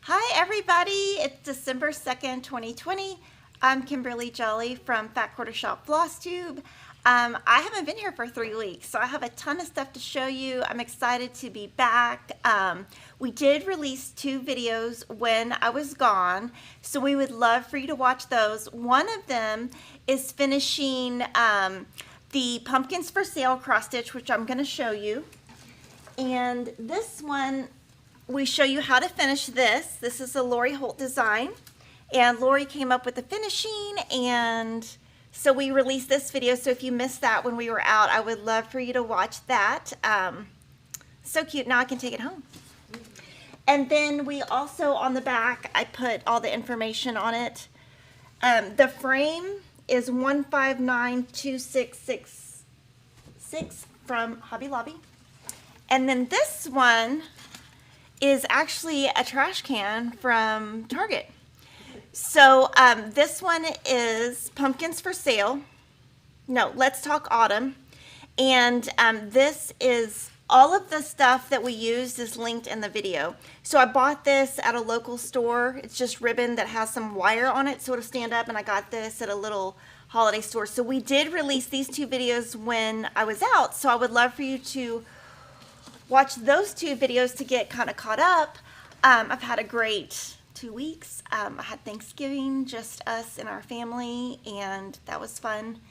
Hi everybody, it's December 2nd, 2020. I'm Kimberly Jolly from Fat Quarter Shop Flosstube. I haven't been here for 3 weeks, so I have a ton of stuff to show you. I'm excited to be back. We did release 2 videos when I was gone, so we would love for you to watch those. One of them is finishing the Pumpkins for Sale cross stitch, which I'm going to show you. And this one, we show you how to finish this. This is a Lori Holt design, and Lori came up with the finishing, and so we released this video. So if you missed that when we were out, I would love for you to watch that. So cute. Now I can take it home. And then we also, on the back, I put all the information on it. The frame is 159266 from Hobby Lobby. And then this one is actually a trash can from Target. So this one is Pumpkins for Sale. No, Let's Talk Autumn. And this is all of the stuff that we used is linked in the video. So I bought this at a local store. It's just ribbon that has some wire on it so it'll stand up, and I got this at a little holiday store. So we did release these 2 videos when I was out, so I would love for you to watch those 2 videos to get kind of caught up. I've had a great 2 weeks. I had Thanksgiving, just us and our family, and that was fun.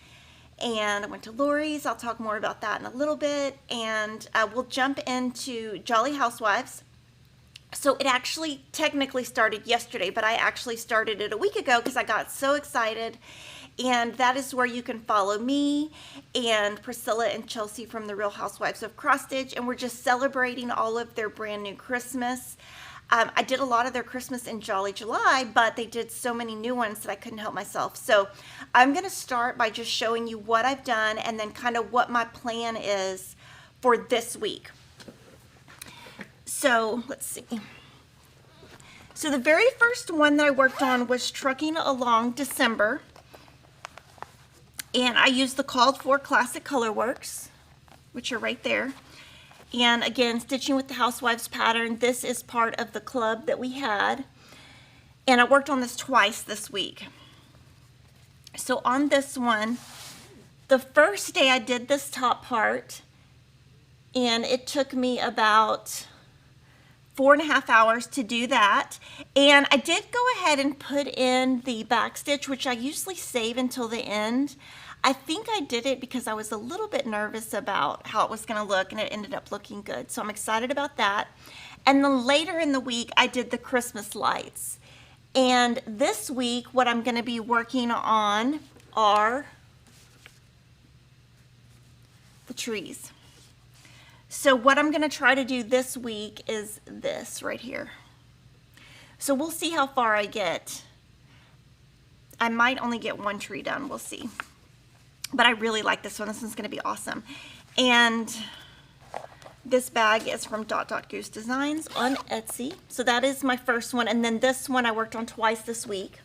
And I went to Lori's. I'll talk more about that in a little bit. And we'll jump into Jolly Housewives. So it actually technically started yesterday, but I actually started it a week ago because I got so excited. And that is where you can follow me and Priscilla and Chelsea from the Real Housewives of Cross Stitch, and we're just celebrating all of their brand new Christmas. I did a lot of their Christmas in Jolly July, but they did so many new ones that I couldn't help myself. So I'm going to start by just showing you what I've done and then kind of what my plan is for this week. So let's see. So the very first one that I worked on was Trucking Along December. And I used the called for classic Colorworks, which are right there. And again, stitching with the Housewives pattern. This is part of the club that we had. And I worked on this twice this week. So on this one, the first day I did this top part, and it took me about 4.5 hours to do that. And I did go ahead and put in the back stitch, which I usually save until the end. I think I did it because I was a little bit nervous about how it was going to look, and it ended up looking good. So I'm excited about that. And then later in the week, I did the Christmas lights. And this week, what I'm going to be working on are the trees. So what I'm going to try to do this week is this right here. So we'll see how far I get. I might only get 1 tree done. We'll see. But I really like this one. This one's going to be awesome. And this bag is from Goose Designs on Etsy. So that is my first one. And then this one I worked on twice this week.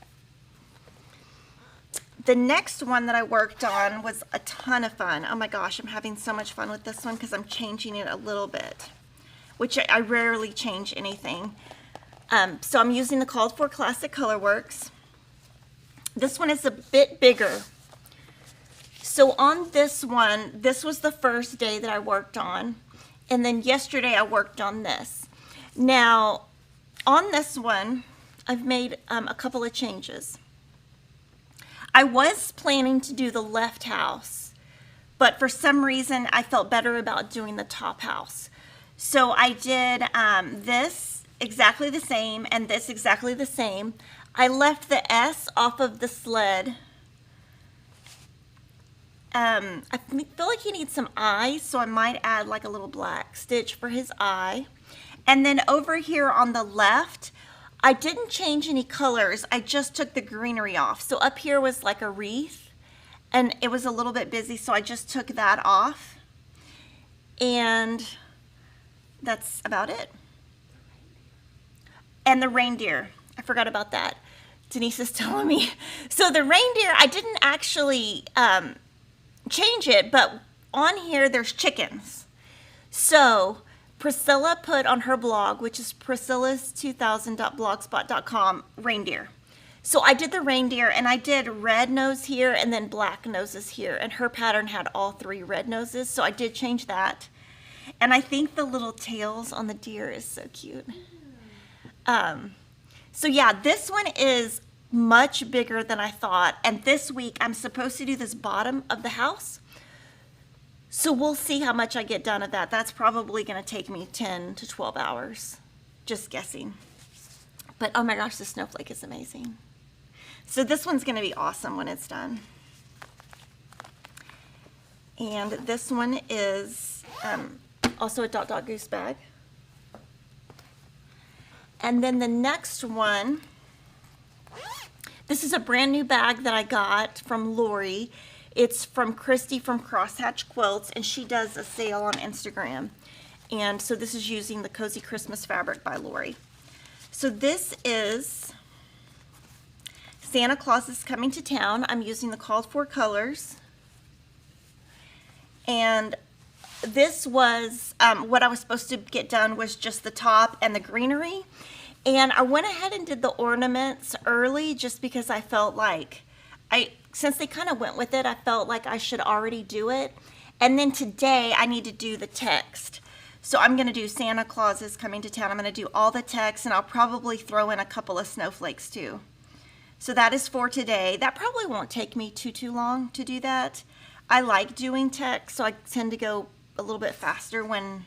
The next one that I worked on was a ton of fun. Oh my gosh, I'm having so much fun with this one because I'm changing it a little bit, which I rarely change anything. So I'm using the called for classic Colorworks. This one is a bit bigger. So on this one, this was the first day that I worked on, and then yesterday I worked on this. Now, on this one, I've made a couple of changes. I was planning to do the left house, but for some reason I felt better about doing the top house. So I did this exactly the same and this exactly the same. I left the S off of the sled. I feel like he needs some eyes, so I might add like a little black stitch for his eye. And then over here on the left, I didn't change any colors. I just took the greenery off. So up here was like a wreath, and it was a little bit busy, so I just took that off. And that's about it. And the reindeer, I forgot about that. Denise is telling me. So the reindeer, I didn't actually change it, but on here there's chickens. So Priscilla put on her blog, which is priscillas2000.blogspot.com, reindeer. So I did the reindeer, and I did red nose here and then black noses here, and her pattern had all 3 red noses, so I did change that. And I think the little tails on the deer is so cute. So yeah, this one is much bigger than I thought, and this week I'm supposed to do this bottom of the house. So we'll see how much I get done of that. That's probably going to take me 10 to 12 hours, just guessing. But oh my gosh, the snowflake is amazing. So this one's going to be awesome when it's done. And this one is also a Dot Dot Goose bag. And then the next one, this is a brand new bag that I got from Lori. It's from Christy from Crosshatch Quilts, and she does a sale on Instagram. And so this is using the Cozy Christmas fabric by Lori. So this is Santa Claus is Coming to Town. I'm using the called for colors. And this was what I was supposed to get done was just the top and the greenery. And I went ahead and did the ornaments early just because I felt like, since they kind of went with it, I felt like I should already do it. And then today I need to do the text. So I'm going to do Santa Claus is Coming to Town. I'm going to do all the text, and I'll probably throw in a couple of snowflakes too. So that is for today. That probably won't take me too long to do that. I like doing text, so I tend to go a little bit faster when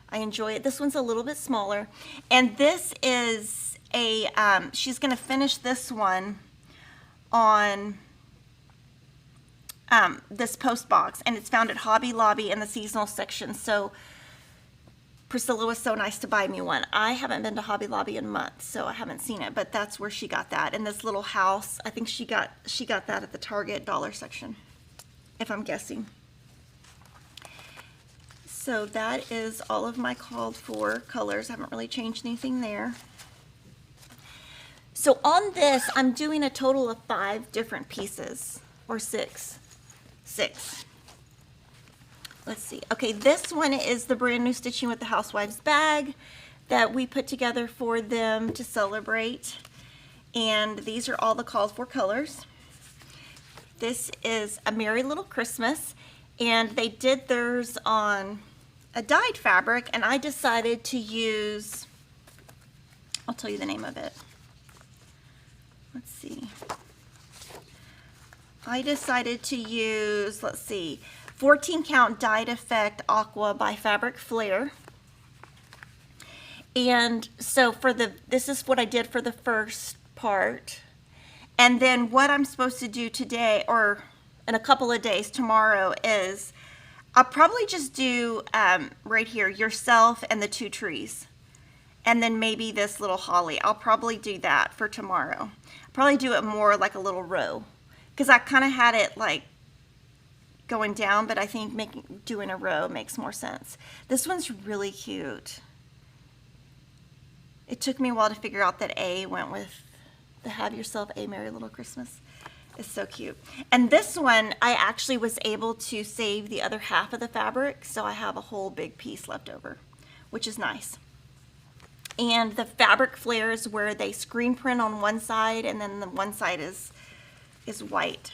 I enjoy it. This one's a little bit smaller. And this is a, she's going to finish this one on this post box, and it's found at Hobby Lobby in the seasonal section. So Priscilla was so nice to buy me one. I haven't been to Hobby Lobby in months, so I haven't seen it, but that's where she got that. And this little house, I think she got that at the Target dollar section, if I'm guessing. So that is all of my called for colors. I haven't really changed anything there. So on this, I'm doing a total of 5 different pieces, or 6. 6. Let's see. Okay, this one is the brand new Stitching with the Housewives bag that we put together for them to celebrate. And these are all the called for colors. This is A Merry Little Christmas, and they did theirs on a dyed fabric, and I decided to use, I'll tell you the name of it. Let's see. I decided to use, let's see, 14 count dyed effect Aqua by Fabric Flair. And so for this is what I did for the first part. And then what I'm supposed to do today, or in a couple of days, tomorrow, is I'll probably just do right here, yourself and the 2 trees. And then maybe this little holly. I'll probably do that for tomorrow. I'll probably do it more like a little row, because I kind of had it like going down, but I think doing a row makes more sense. This one's really cute. It took me a while to figure out that A went with the Have Yourself a Merry Little Christmas. It's so cute. And this one, I actually was able to save the other half of the fabric, so I have a whole big piece left over, which is nice. And the Fabric Flair is where they screen print on one side, and then the one side is white.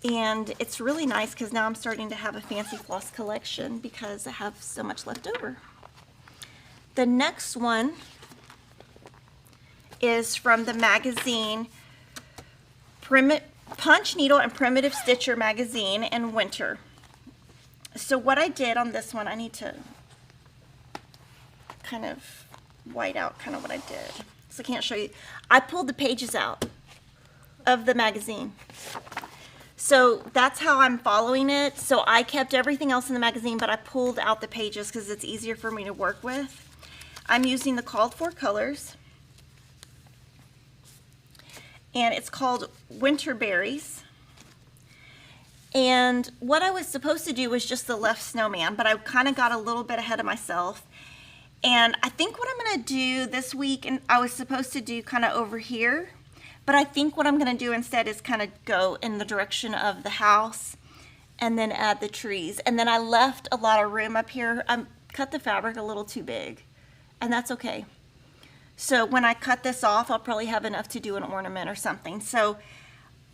And it's really nice because now I'm starting to have a fancy floss collection because I have so much left over. The next one is from the magazine Punch Needle and Primitive Stitcher magazine in winter. So what I did on this one, I need to kind of white out kind of what I did. So I can't show you. I pulled the pages out of the magazine. So that's how I'm following it. So I kept everything else in the magazine, but I pulled out the pages because it's easier for me to work with. I'm using the called for colors. And it's called Winter Berries. And what I was supposed to do was just the left snowman, but I kind of got a little bit ahead of myself. And I think what I'm going to do this week, and I was supposed to do kind of over here, but I think what I'm going to do instead is kind of go in the direction of the house and then add the trees. And then I left a lot of room up here. I cut the fabric a little too big, and that's okay. So when I cut this off, I'll probably have enough to do an ornament or something. So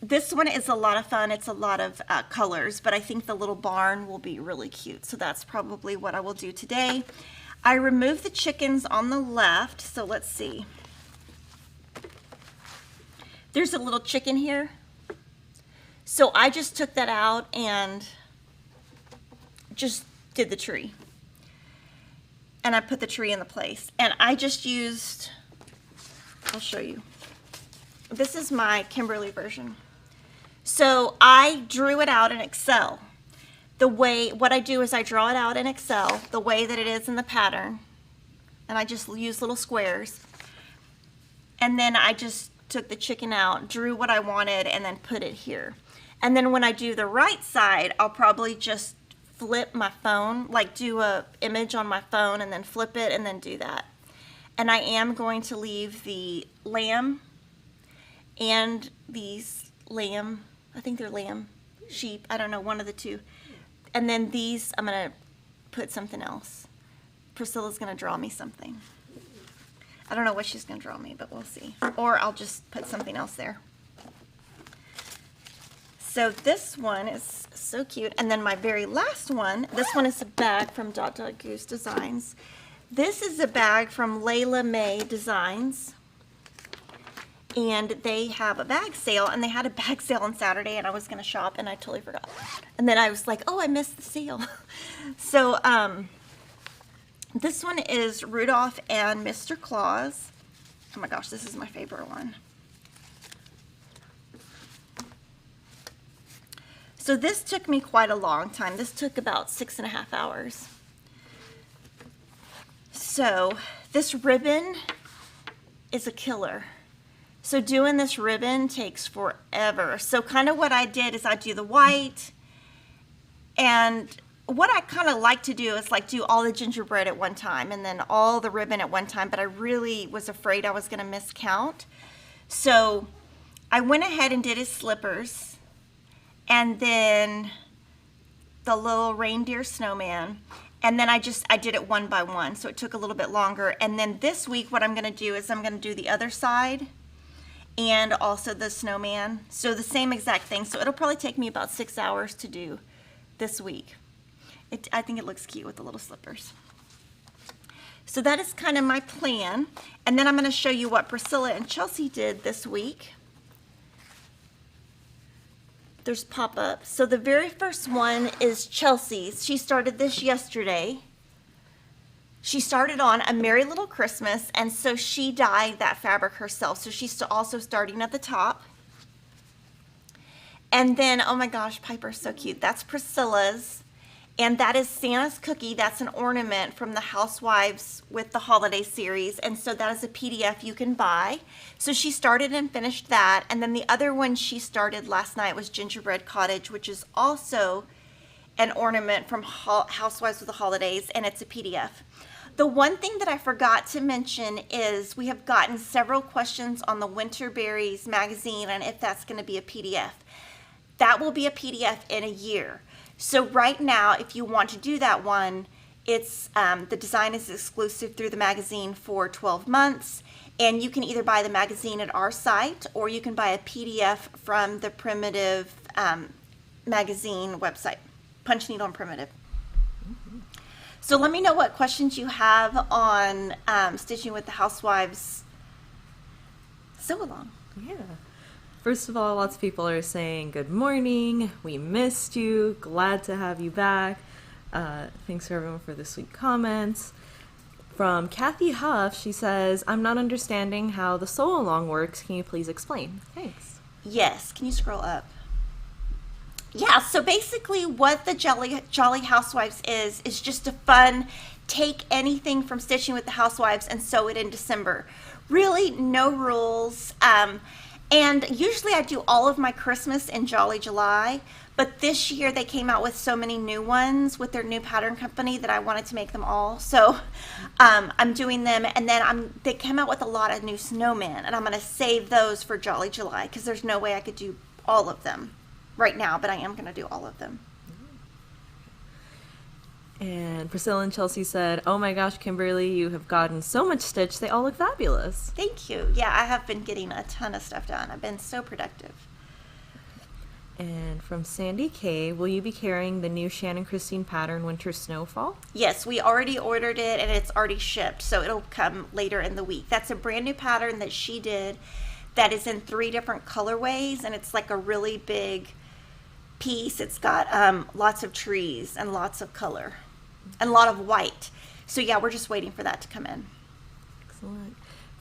this one is a lot of fun. It's a lot of colors, but I think the little barn will be really cute. So that's probably what I will do today. I removed the chickens on the left, so let's see. There's a little chicken here. So I just took that out and just did the tree. And I put the tree in the place. And I just used, I'll show you. This is my Kimberly version. So I drew it out in Excel. What I do is I draw it out in Excel the way that it is in the pattern. And I just use little squares. And then I just took the chicken out, drew what I wanted, and then put it here. And then when I do the right side, I'll probably just flip my phone, like do a image on my phone and then flip it and then do that. And I am going to leave the lamb and these lamb, I think they're lamb, sheep, I don't know, one of the two. And then these, I'm going to put something else. Priscilla's going to draw me something. I don't know what she's going to draw me, but we'll see. Or I'll just put something else there. So this one is so cute. And then my very last one, this one is a bag from Dot Dot Goose Designs. This is a bag from Layla May Designs. And they have a bag sale, and they had a bag sale on Saturday, and I was going to shop, and I totally forgot. And then I was like, oh, I missed the sale. So this one is Rudolph and Mr. Claus. Oh my gosh, this is my favorite one. So this took me quite a long time. This took about 6.5 hours. So this ribbon is a killer. So doing this ribbon takes forever. So kind of what I did is I do the white, and what I kind of like to do is like do all the gingerbread at one time and then all the ribbon at one time, but I really was afraid I was going to miscount. So I went ahead and did his slippers, and then the little reindeer snowman, and then I did it one by one, so it took a little bit longer. And then this week what I'm going to do is I'm going to do the other side and also the snowman, so the same exact thing. So it'll probably take me about 6 hours to do this week. I think it looks cute with the little slippers. So that is kind of my plan. And then I'm going to show you what Priscilla and Chelsea did this week. There's pop-ups. So the very first one is Chelsea's. She started this yesterday. She started on A Merry Little Christmas, and so she dyed that fabric herself. So she's also starting at the top. And then, oh my gosh, Piper's so cute. That's Priscilla's. And that is Santa's Cookie. That's an ornament from the Housewives with the Holiday series. And so that is a PDF you can buy. So she started and finished that. And then the other one she started last night was Gingerbread Cottage, which is also an ornament from Housewives with the Holidays, and it's a PDF. The one thing that I forgot to mention is we have gotten several questions on the Winterberries magazine and if that's going to be a PDF. That will be a PDF in a year. So right now, if you want to do that one, it's the design is exclusive through the magazine for 12 months, and you can either buy the magazine at our site or you can buy a PDF from the Primitive magazine website, Punch Needle and Primitive. So let me know what questions you have on stitching with the Housewives Sew Along. Yeah. First of all, lots of people are saying good morning, we missed you, glad to have you back. Thanks for everyone for the sweet comments. From Kathy Huff, she says, I'm not understanding how the sew along works. Can you please explain? Thanks. Yes, can you scroll up? Yeah, so basically what the Jolly Housewives is just a fun, take anything from Stitching with the Housewives and sew it in December. Really, no rules. And usually I do all of my Christmas in Jolly July, but this year they came out with so many new ones with their new pattern company that I wanted to make them all. So I'm doing them, and then they came out with a lot of new snowmen, and I'm going to save those for Jolly July because there's no way I could do all of them right now, but I am going to do all of them. And Priscilla and Chelsea said, "Oh my gosh, Kimberly, you have gotten so much stitch. They all look fabulous." Thank you. Yeah, I have been getting a ton of stuff done. I've been so productive. And from Sandy K, will you be carrying the new Shannon Christine pattern Winter Snowfall? Yes, we already ordered it and it's already shipped, so it'll come later in the week. That's a brand new pattern that she did that is in 3 different colorways, and it's like a really big piece. It's got lots of trees and lots of color and a lot of white. So yeah, we're just waiting for that to come in. Excellent.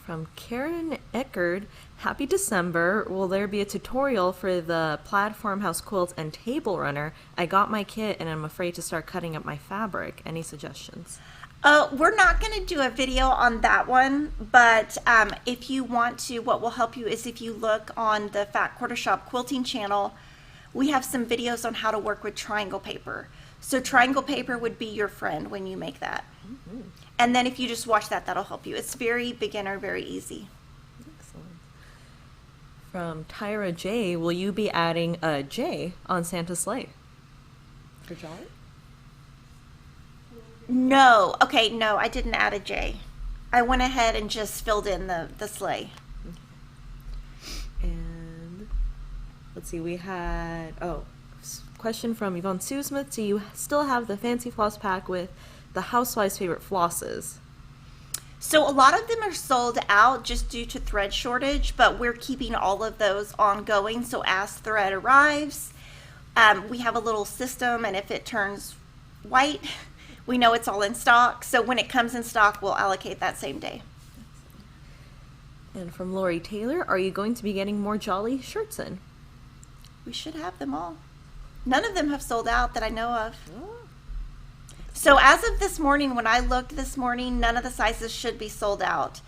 From Karen Eckerd, happy December. Will there be a tutorial for the plaid farmhouse quilt and table runner? I got my kit and I'm afraid to start cutting up my fabric. Any suggestions? We're not going to do a video on that one, but if you want to, what will help you is if you look on the Fat Quarter Shop Quilting channel, we have some videos on how to work with triangle paper. So triangle paper would be your friend when you make that. Mm-hmm. And then if you just watch that, that'll help you. It's very beginner, very easy. Excellent. From Tyra J, will you be adding a J on Santa's sleigh? For Jolly? No. Okay, no, I didn't add a J. I went ahead and just filled in the sleigh. And let's see, we had, question from Yvonne Susmith. Do you still have the fancy floss pack with the Housewives' favorite flosses? So a lot of them are sold out just due to thread shortage, but we're keeping all of those ongoing. So as thread arrives, we have a little system, and if it turns white, we know it's all in stock. So when it comes in stock, we'll allocate that same day. And from Lori Taylor, are you going to be getting more Jolly shirts in? We should have them all. None of them have sold out that I know of. Oh. So as of this morning, when I looked this morning, none of the sizes should be sold out.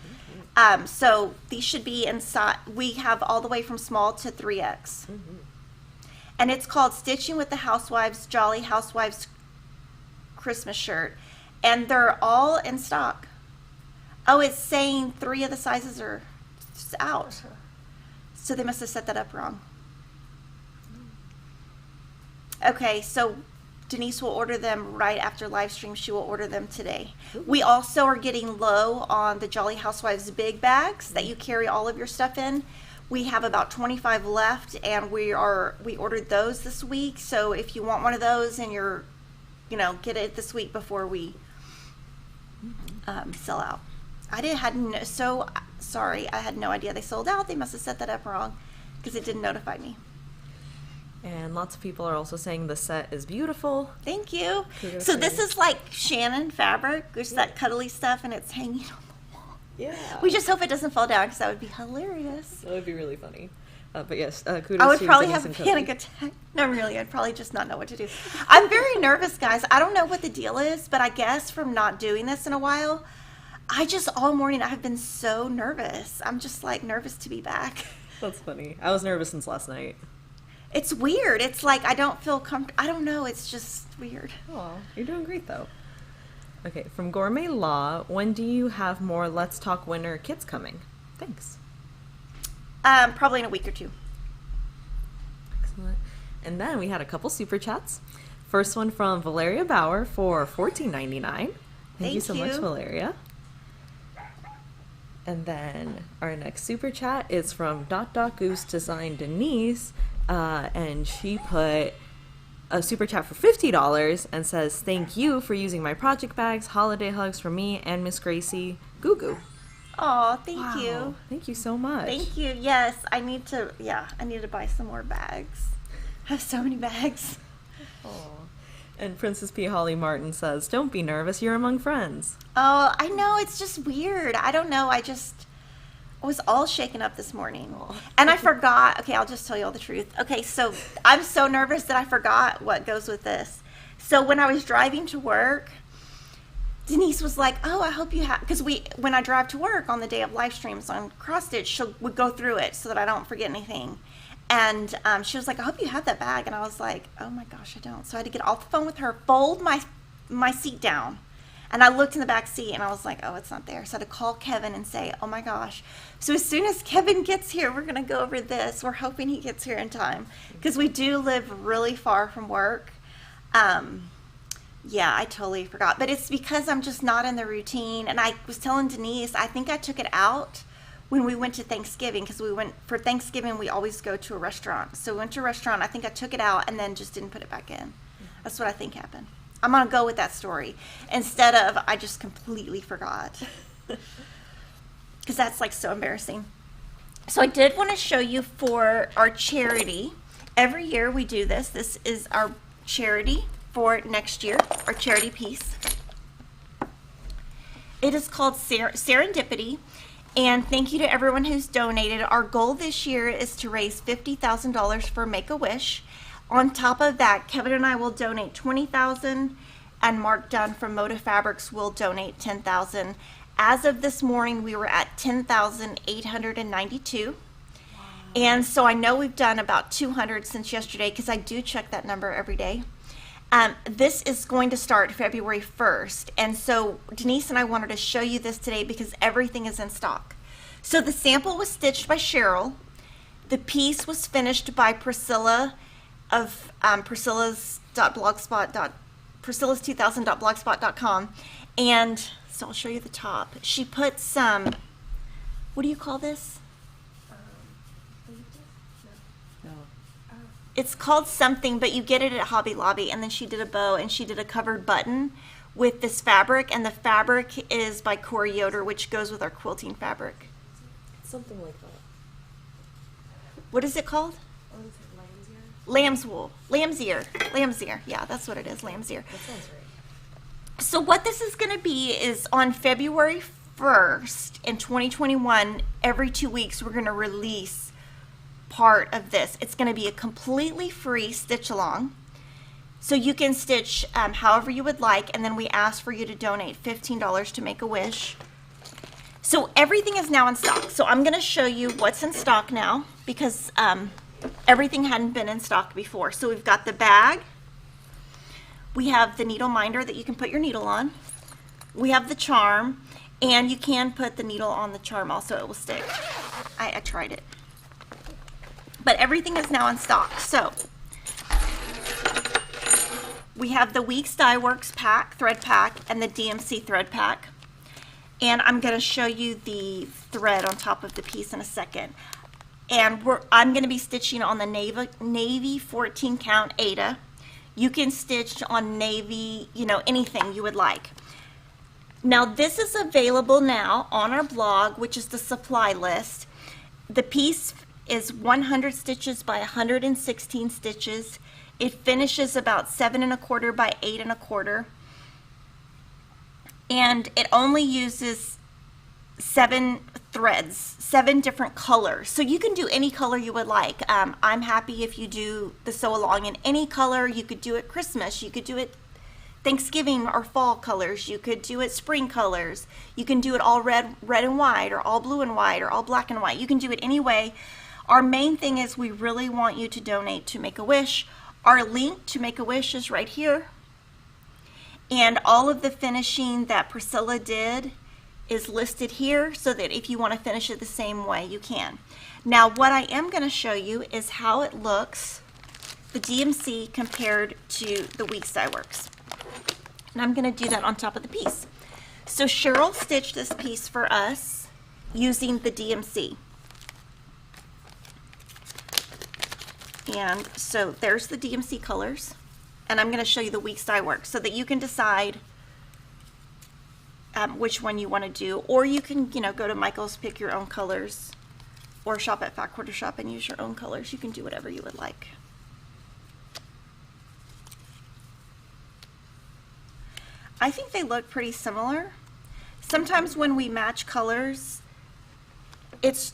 Mm-hmm. So these should be inside. We have all the way from small to 3X. Mm-hmm. And it's called Stitching with the Housewives, Jolly Housewives Christmas shirt. And they're all in stock. Oh, it's saying 3 of the sizes are out. So they must have set that up wrong. Okay, so Denise will order them right after live stream. She will order them today. Ooh. We also are getting low on the Jolly Housewives big bags that you carry all of your stuff in. We have about 25 left, and we ordered those this week. So if you want one of those and you're, get it this week before we sell out. Sorry, I had no idea they sold out. They must have set that up wrong because it didn't notify me. And lots of people are also saying the set is beautiful. Thank you. So this is like Shannon fabric. There's that cuddly stuff, and it's hanging on the wall. Yeah. We just hope it doesn't fall down because that would be hilarious. That would be really funny. But yes, kudos to I would probably Denise have a panic attack. No, really, I'd probably just not know what to do. I'm very nervous, guys. I don't know what the deal is, but I guess from not doing this in a while, all morning I've been so nervous. I'm just like nervous to be back. That's funny. I was nervous since last night. It's weird. It's like I don't feel comfortable. I don't know. It's just weird. Oh, you're doing great though. Okay, from Gourmet Law, when do you have more Let's Talk Winter kits coming? Thanks. Probably in a week or 2. Excellent. And then we had a couple super chats. First one from Valeria Bauer for $14.99. Thank you so much, Valeria. And then our next super chat is from Goose Design Denise. And she put a super chat for $50 and says, "Thank you for using my project bags. Holiday hugs from me and Miss Gracie Goo Goo." Oh, thank you. Thank you so much. Thank you. Yes, I need to buy some more bags. I have so many bags. Oh. And Princess P. Holly Martin says, "Don't be nervous. You're among friends." Oh, I know. It's just weird. I don't know. I was all shaken up this morning. Aww. And I forgot. Okay, I'll just tell you all the truth. Okay, so I'm so nervous that I forgot what goes with this. So when I was driving to work, Denise was like, "Oh, I hope you have," because when I drive to work on the day of live streams on Cross Stitch, she would go through it so that I don't forget anything. And she was like, "I hope you have that bag." And I was like, "Oh my gosh, I don't." So I had to get off the phone with her, fold my seat down. And I looked in the back seat and I was like, "Oh, it's not there." So I had to call Kevin and say, "Oh my gosh." So as soon as Kevin gets here, we're going to go over this. We're hoping he gets here in time because we do live really far from work. Yeah, I totally forgot. But it's because I'm just not in the routine. And I was telling Denise, I think I took it out when we went to Thanksgiving, because for Thanksgiving, we always go to a restaurant. So we went to a restaurant. I think I took it out and then just didn't put it back in. That's what I think happened. I'm going to go with that story instead of I just completely forgot. Because that's like so embarrassing. So I did want to show you for our charity. Every year we do this. This is our charity for next year, our charity piece. It is called Serendipity, and thank you to everyone who's donated. Our goal this year is to raise $50,000 for Make-A-Wish. On top of that, Kevin and I will donate $20,000, and Mark Dunn from Moda Fabrics will donate $10,000. As of this morning, we were at $10,892. And so I know we've done about 200 since yesterday, because I do check that number every day. This is going to start February 1st. And so Denise and I wanted to show you this today because everything is in stock. So the sample was stitched by Cheryl. The piece was finished by Priscilla of Priscillas2000.blogspot.com. And so I'll show you the top. She put some, what do you call this? It's called something, but you get it at Hobby Lobby. And then she did a bow, and she did a covered button with this fabric, and the fabric is by Corey Yoder, which goes with our quilting fabric. Something like that. What is it called? Oh, is it lamb's ear? Lamb's wool. Lamb's ear. Lamb's ear. Yeah, that's what it is, lamb's ear. That sounds right. So what this is going to be is on February 1st in 2021, every 2 weeks, we're going to release part of this. It's going to be a completely free stitch along. So you can stitch however you would like, and then we ask for you to donate $15 to Make-A-Wish. So everything is now in stock. So I'm going to show you what's in stock now, because everything hadn't been in stock before. So we've got the bag. We have the needle minder that you can put your needle on. We have the charm, and you can put the needle on the charm also. It will stick. I tried it. But everything is now in stock. So we have the Weeks Dye Works pack, thread pack, and the DMC thread pack. And I'm going to show you the thread on top of the piece in a second. And I'm going to be stitching on the navy 14 count Aida. You can stitch on navy, anything you would like. Now this is available now on our blog, which is the supply list. The piece is 100 stitches by 116 stitches. It finishes about 7 1/4 by 8 1/4. And it only uses 7 threads, 7 different colors. So you can do any color you would like. I'm happy if you do the sew along in any color. You could do it Christmas. You could do it Thanksgiving or fall colors. You could do it spring colors. You can do it all red and white, or all blue and white, or all black and white. You can do it any way. Our main thing is we really want you to donate to Make-A-Wish. Our link to Make-A-Wish is right here. And all of the finishing that Priscilla did is listed here, so that if you want to finish it the same way, you can. Now what I am going to show you is how it looks, the DMC compared to the Weeks Dye Works. And I'm going to do that on top of the piece. So Cheryl stitched this piece for us using the DMC. And so there's the DMC colors, and I'm going to show you the Weeks Dye Works so that you can decide which one you want to do, or you can go to Michael's, pick your own colors, or shop at Fat Quarter Shop and use your own colors. You can do whatever you would like. I think they look pretty similar. Sometimes when we match colors, it's,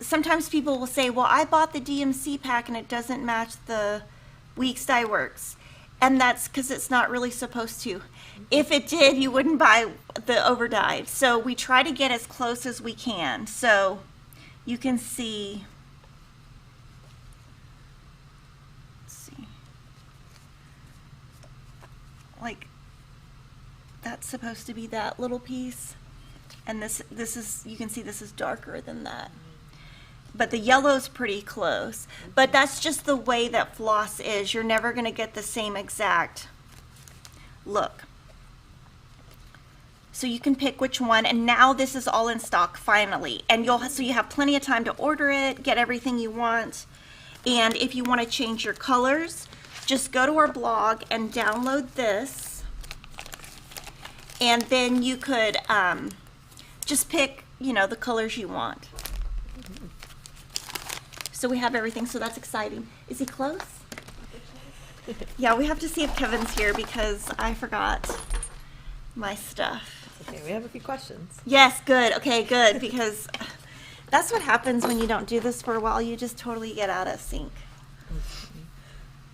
sometimes people will say, well, I bought the DMC pack and it doesn't match the Weeks Dye Works. And that's because it's not really supposed to. If it did, you wouldn't buy the over-dyed. So we try to get as close as we can. So you can see, let's see, like that's supposed to be that little piece. And this is, you can see this is darker than that. But the yellow's pretty close. But that's just the way that floss is. You're never going to get the same exact look. So you can pick which one, and now this is all in stock finally. And so you have plenty of time to order it, get everything you want. And if you want to change your colors, just go to our blog and download this. And then you could just pick, you know, the colors you want. So we have everything, so that's exciting. Is he close? Yeah, we have to see if Kevin's here because I forgot my stuff. Okay, we have a few questions. Yes, good. Okay, good, because that's what happens when you don't do this for a while. You just totally get out of sync.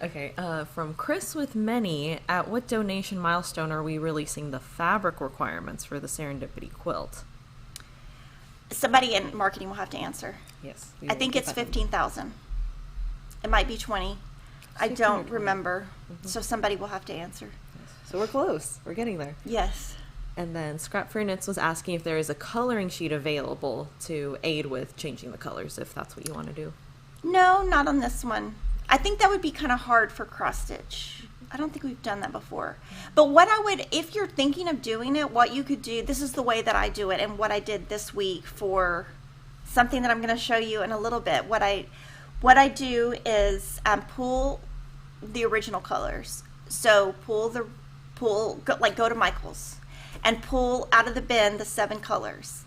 Okay, from Chris with Many, at what donation milestone are we releasing the fabric requirements for the Serendipity quilt? Somebody in marketing will have to answer. Yes. I think it's 15,000. It might be 20. I don't remember. So somebody will have to answer. Yes. So we're close. We're getting there. Yes. And then Scrap for Knits was asking if there is a coloring sheet available to aid with changing the colors, if that's what you want to do. No, not on this one. I think that would be kind of hard for cross stitch. I don't think we've done that before. But what I would, if you're thinking of doing it, what you could do, this is the way that I do it and what I did this week for something that I'm going to show you in a little bit. What I do is pull the original colors. So go to Michael's and pull out of the bin the 7 colors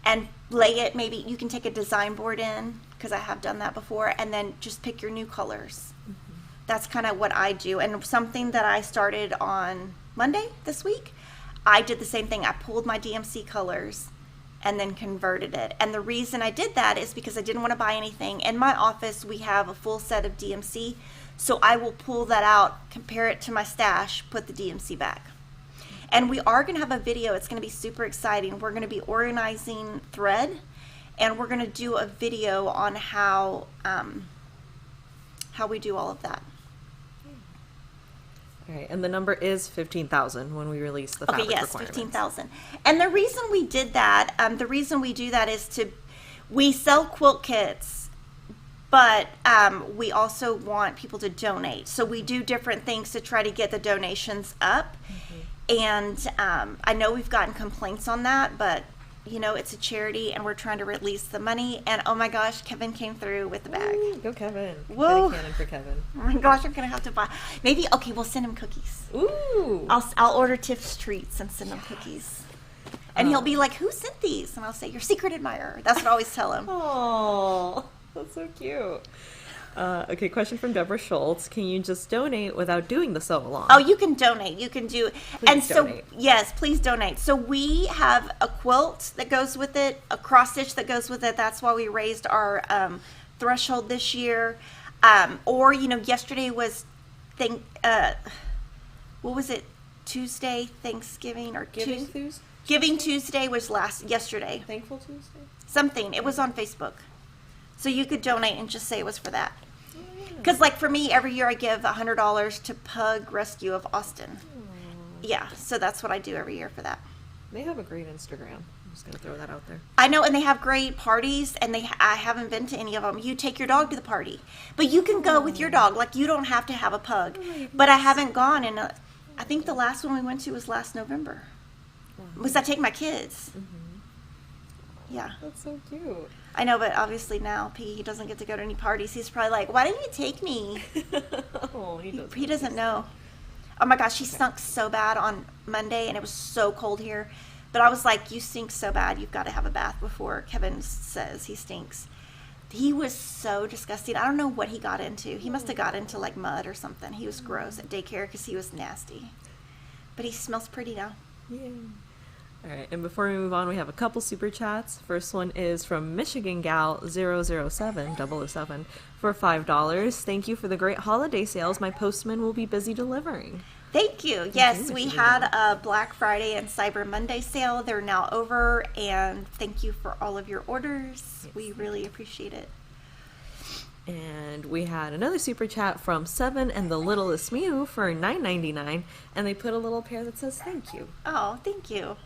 and lay it. Maybe you can take a design board in, because I have done that before, and then just pick your new colors. That's kind of what I do. And something that I started on Monday this week, I did the same thing. I pulled my DMC colors and then converted it. And the reason I did that is because I didn't want to buy anything. In my office, we have a full set of DMC. So I will pull that out, compare it to my stash, put the DMC back. And we are going to have a video. It's going to be super exciting. We're going to be organizing thread, and we're going to do a video on how we do all of that. All right, and the number is 15,000 when we release the fabric requirements. 15,000. And the reason we did that, the reason we do that is we sell quilt kits, but we also want people to donate. So we do different things to try to get the donations up. And I know we've gotten complaints on that, but you know, it's a charity and we're trying to release the money. And oh my gosh, Kevin came through with the bag. Ooh, go Kevin. Whoa. Cannon for Kevin. Oh my gosh, I'm gonna have to buy. Maybe, okay, we'll send him cookies. Ooh. I'll order Tiff's treats and send him cookies. And he'll be like, who sent these? And I'll say, your secret admirer. That's what I always tell him. Oh, that's so cute. Okay, question from Deborah Schultz. Can you just donate without doing the sew along? Oh, you can donate. You can do. Please donate. Yes, please donate. So we have a quilt that goes with it, a cross stitch that goes with it. That's why we raised our threshold this year. Or, you know, yesterday was what was it? Tuesday, Thanksgiving or Giving Tuesday was yesterday. Thankful Tuesday? Something. It was on Facebook. So you could donate and just say it was for that. Because, like, for me, every year I give $100 to Pug Rescue of Austin. Yeah, so that's what I do every year for that. They have a great Instagram. I'm just going to throw that out there. I know, and they have great parties, and I haven't been to any of them. You take your dog to the party. But you can go with your dog. Like, you don't have to have a pug. But I haven't gone, and I think the last one we went to was last November. Because I take my kids. Yeah. That's so cute. I know, but obviously now he doesn't get to go to any parties. He's probably like, why didn't you take me? Oh, he doesn't know. Oh my gosh, he stunk so bad on Monday, and it was so cold here. But I was like, you stink so bad, you've got to have a bath before Kevin says he stinks. He was so disgusting. I don't know what he got into. He must have got into like mud or something. He was gross at daycare because he was nasty. But he smells pretty now. Yeah. All right, and before we move on, we have a couple super chats. First one is from Michigan Gal 007 for $5. Thank you for the great holiday sales. My postman will be busy delivering. Thank you. Yes, we had a Black Friday and Cyber Monday sale. They're now over, and thank you for all of your orders. Yes. We really appreciate it. And we had another super chat from Seven and the Littlest Mew for $9.99, and they put a little pair that says thank you. Oh, thank you.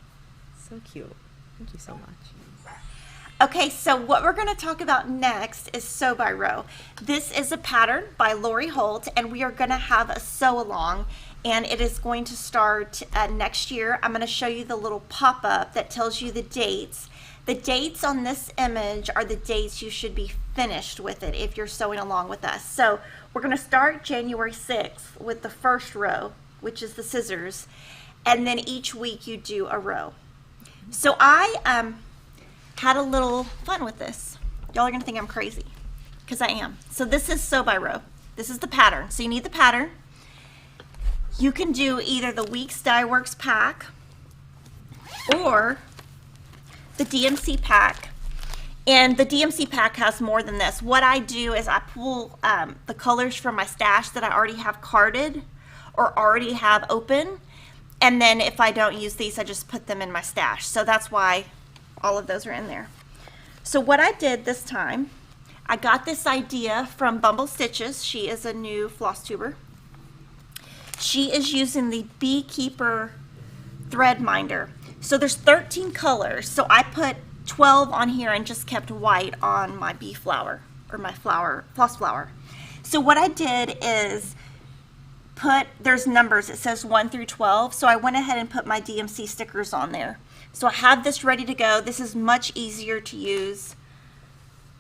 So cute. Thank you so much. Okay, so what we're going to talk about next is Sew by Row. This is a pattern by Lori Holt, and we are going to have a sew along, and it is going to start next year. I'm going to show you the little pop-up that tells you the dates. The dates on this image are the dates you should be finished with it if you're sewing along with us. So we're going to start January 6th with the first row, which is the scissors, and then each week you do a row. So I had a little fun with this. Y'all are gonna think I'm crazy, because I am. So this is Sew by Row. This is the pattern. So you need the pattern. You can do either the Weeks Dye Works pack or the DMC pack. And the DMC pack has more than this. What I do is I pull the colors from my stash that I already have carded or already have open. And then if I don't use these, I just put them in my stash. So that's why all of those are in there. So what I did this time, I got this idea from Bumble Stitches. She is a new floss tuber. She is using the Beekeeper thread minder. So there's 13 colors. So I put 12 on here and just kept white on my bee flower or my floss flower. So what I did is there's numbers. It says 1 through 12. So I went ahead and put my DMC stickers on there. So I have this ready to go. This is much easier to use,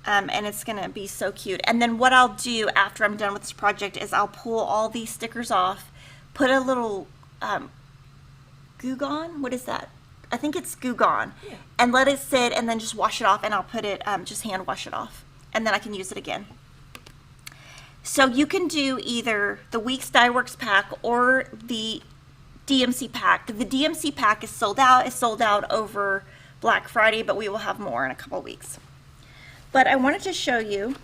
and it's gonna be so cute. And then what I'll do after I'm done with this project is I'll pull all these stickers off, put a little Goo Gone, what is that? I think it's Goo Gone, yeah. And let it sit and then just wash it off, and I'll put it, just hand wash it off, and then I can use it again. So you can do either the Weeks Dye Works pack or the DMC pack. The DMC pack is sold out. It's sold out over Black Friday, but we will have more in a couple weeks. But I wanted to show you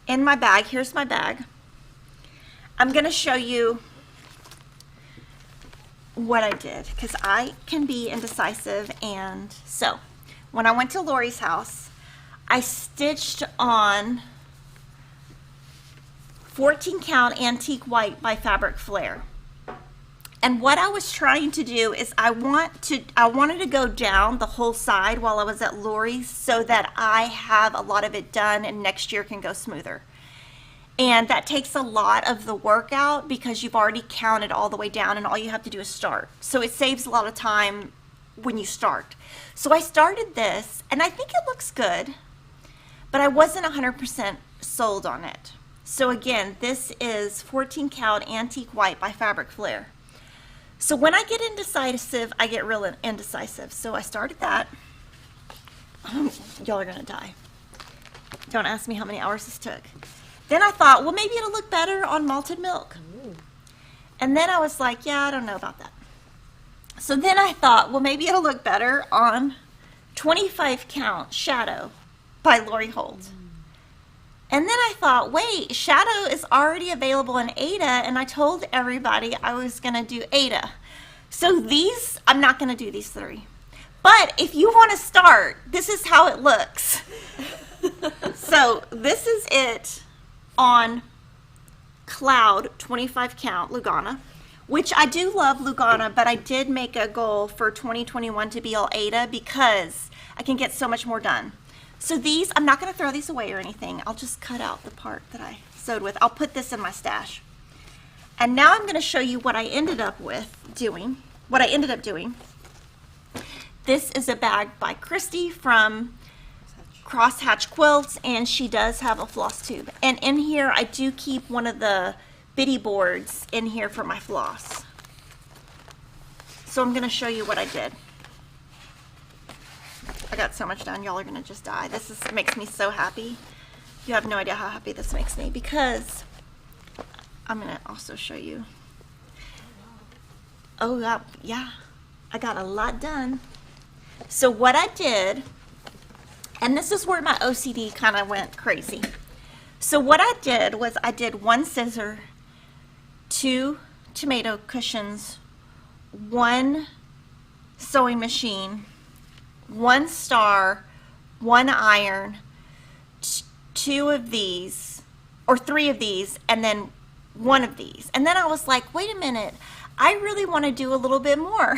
in my bag. Here's my bag. I'm going to show you what I did because I can be indecisive. And so when I went to Lori's house, I stitched on 14 count antique white by Fabric Flair. And what I was trying to do is I wanted to go down the whole side while I was at Lori's so that I have a lot of it done and next year can go smoother. And that takes a lot of the work out because you've already counted all the way down and all you have to do is start. So it saves a lot of time when you start. So I started this and I think it looks good, but I wasn't 100% sold on it. So again, this is 14 count antique white by Fabric Flair. So when I get indecisive, I get real indecisive. So I started that. Y'all are gonna die. Don't ask me how many hours this took. Then I thought, well, maybe it'll look better on malted milk. And then I was like, yeah, I don't know about that. So then I thought, well, maybe it'll look better on 25 count Shadow by Lori Holt. And then I thought, wait, Shadow is already available in Aida, and I told everybody I was going to do Aida. So these, I'm not going to do these 3. But if you want to start, this is how it looks. So this is it on Cloud 25 count Lugana, which I do love Lugana, but I did make a goal for 2021 to be all Aida because I can get so much more done. So these, I'm not going to throw these away or anything. I'll just cut out the part that I sewed with. I'll put this in my stash. And now I'm going to show you what I ended up doing. This is a bag by Christy from Crosshatch Quilts, and she does have a floss tube. And in here, I do keep one of the bitty boards in here for my floss. So I'm going to show you what I did. I got so much done, y'all are gonna just die. This makes me so happy. You have no idea how happy this makes me because I'm gonna also show you. Oh yeah, I got a lot done. So what I did, and this is where my OCD kind of went crazy. So what I did was I did 1 scissor, 2 tomato cushions, 1 sewing machine, 1 star, 1 iron, 2 of these, or 3 of these, and then 1 of these. And then I was like, wait a minute, I really want to do a little bit more.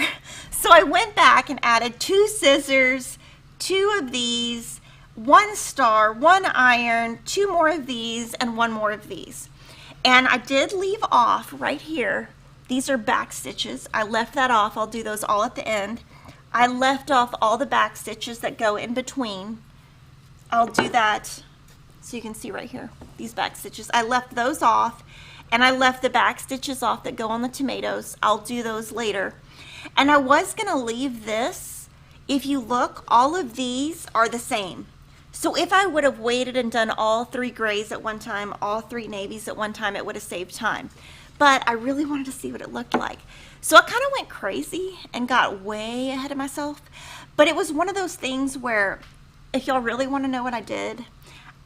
So I went back and added 2 scissors, 2 of these, 1 star, 1 iron, 2 more of these, and 1 more of these. And I did leave off right here. These are back stitches. I left that off. I'll do those all at the end. I left off all the back stitches that go in between. I'll do that so you can see right here, these back stitches. I left those off, and I left the back stitches off that go on the tomatoes. I'll do those later. And I was gonna leave this. If you look, all of these are the same. So if I would have waited and done all 3 grays at one time, all 3 navies at one time, it would have saved time. But I really wanted to see what it looked like. So I kind of went crazy and got way ahead of myself. But it was one of those things where, if y'all really want to know what I did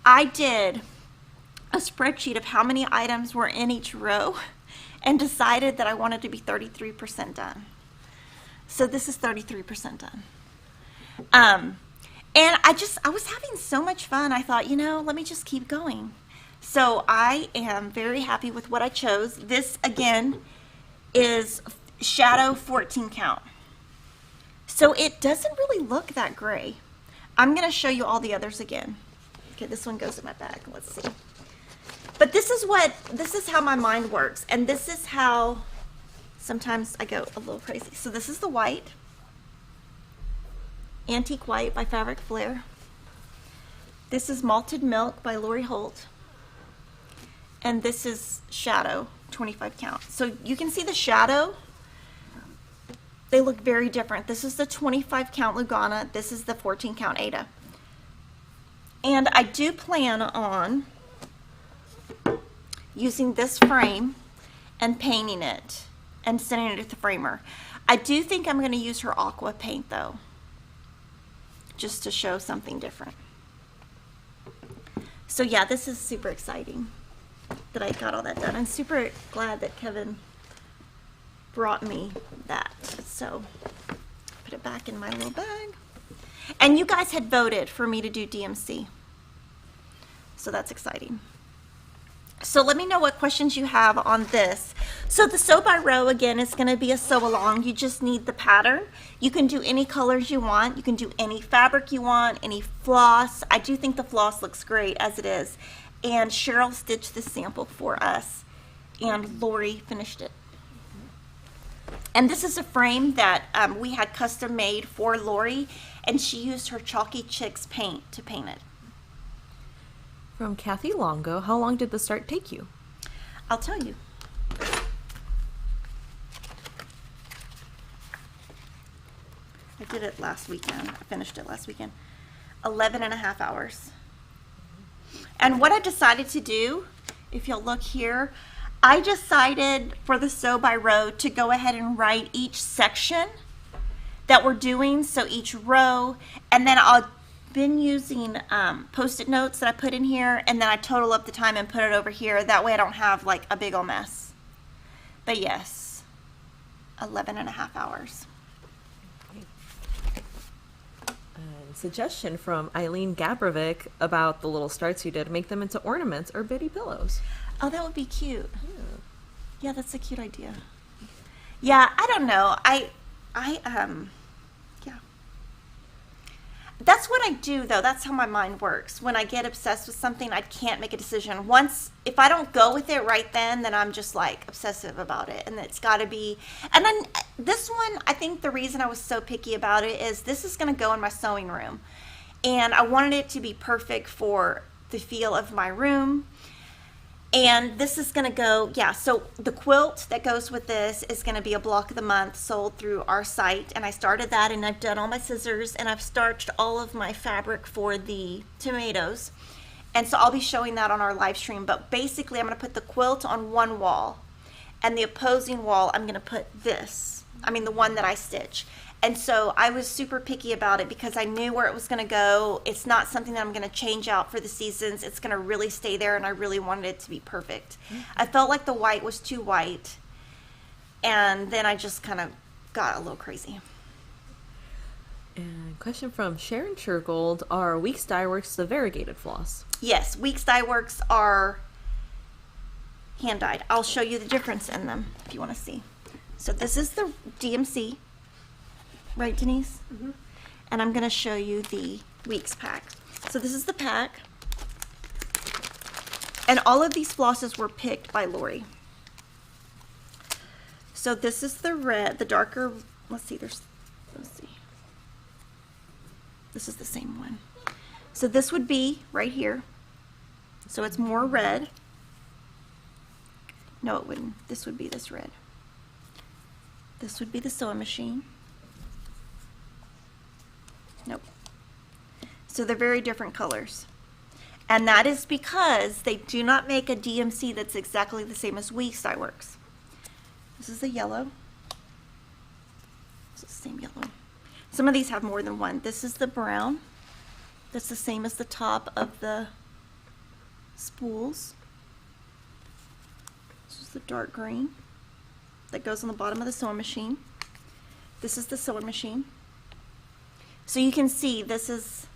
a spreadsheet of how many items were in each row and decided that I wanted to be 33% done. So this is 33% done. And I was having so much fun. I thought, let me just keep going. So I am very happy with what I chose. This, again, is shadow 14 count. So it doesn't really look that gray. I'm going to show you all the others again. Okay, this one goes in my bag. Let's see. But this is how my mind works. And this is how sometimes I go a little crazy. So this is the white. Antique White by Fabric Flair. This is Malted Milk by Lori Holt. And this is Shadow 25 count. So you can see the shadow. They look very different. This is the 25 count Lugana. This is the 14 count Aida. And I do plan on using this frame and painting it and sending it to the framer. I do think I'm going to use her Aqua paint though, just to show something different. So yeah, this is super exciting that I got all that done. I'm super glad that Kevin brought me that. So put it back in my little bag. And you guys had voted for me to do DMC. So that's exciting. So let me know what questions you have on this. So the sew by row, again, is going to be a sew along. You just need the pattern. You can do any colors you want. You can do any fabric you want, any floss. I do think the floss looks great as it is. And Cheryl stitched this sample for us, and Lori finished it. And this is a frame that we had custom made for Lori, and she used her Chalky Chicks paint to paint it. From Kathy Longo, how long did the start take you? I'll tell you. I did it last weekend. I finished it last weekend. 11.5 hours. And what I decided to do, if you'll look here, I decided for the sew by row to go ahead and write each section that we're doing, so each row, and then I've been using post-it notes that I put in here, and then I total up the time and put it over here. That way I don't have like a big old mess. But yes, 11.5 hours. Suggestion from Eileen Gabrovic about the little starts you did. Make them into ornaments or bitty pillows. Oh, that would be cute. Yeah, that's a cute idea. Yeah, I don't know. Yeah. That's what I do, though. That's how my mind works. When I get obsessed with something, I can't make a decision. If I don't go with it right then I'm just like obsessive about it. And it's got to be, and then this one, I think the reason I was so picky about it is this is going to go in my sewing room. And I wanted it to be perfect for the feel of my room. And this is going to go, yeah, so the quilt that goes with this is going to be a block of the month sold through our site. And I started that, and I've done all my scissors, and I've starched all of my fabric for the tomatoes. And so I'll be showing that on our live stream. But basically, I'm going to put the quilt on one wall, and the opposing wall, I'm going to put this. I mean, the one that I stitch. And so I was super picky about it because I knew where it was going to go. It's not something that I'm going to change out for the seasons. It's going to really stay there, and I really wanted it to be perfect. I felt like the white was too white, and then I just kind of got a little crazy. And question from Sharon Shergold, are Weeks Dye Works the variegated floss? Yes, Weeks Dye Works are hand dyed. I'll show you the difference in them if you want to see. So this is the DMC. Right, Denise? Mm-hmm. And I'm going to show you the Weeks pack. So this is the pack. And all of these flosses were picked by Lori. So this is the red, the darker, let's see. This is the same one. So this would be right here. So it's more red. No, it wouldn't. This would be this red. This would be the sewing machine. Nope. So they're very different colors. And that is because they do not make a DMC that's exactly the same as Styworks. This is the yellow. This is the same yellow. Some of these have more than one. This is the brown. That's the same as the top of the spools. This is the dark green that goes on the bottom of the sewing machine. This is the sewing machine. So you can see this is,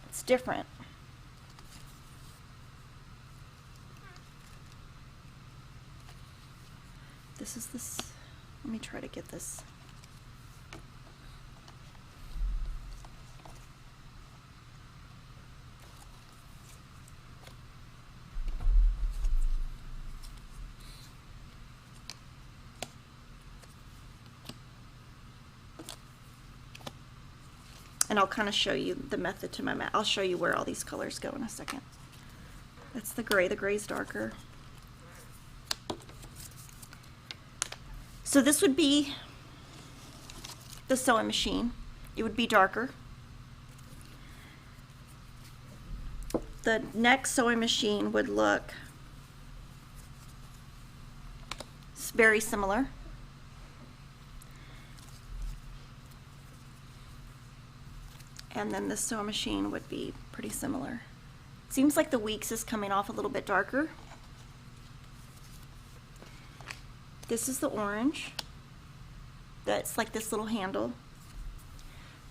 it's different. This is this, let me try to get this. And I'll kind of show you the method to my mat. I'll show you where all these colors go in a second. That's the gray. The gray's darker. So this would be the sewing machine. It would be darker. The next sewing machine would look very similar. And then the sewing machine would be pretty similar. Seems like the Weeks is coming off a little bit darker. This is the orange. That's like this little handle.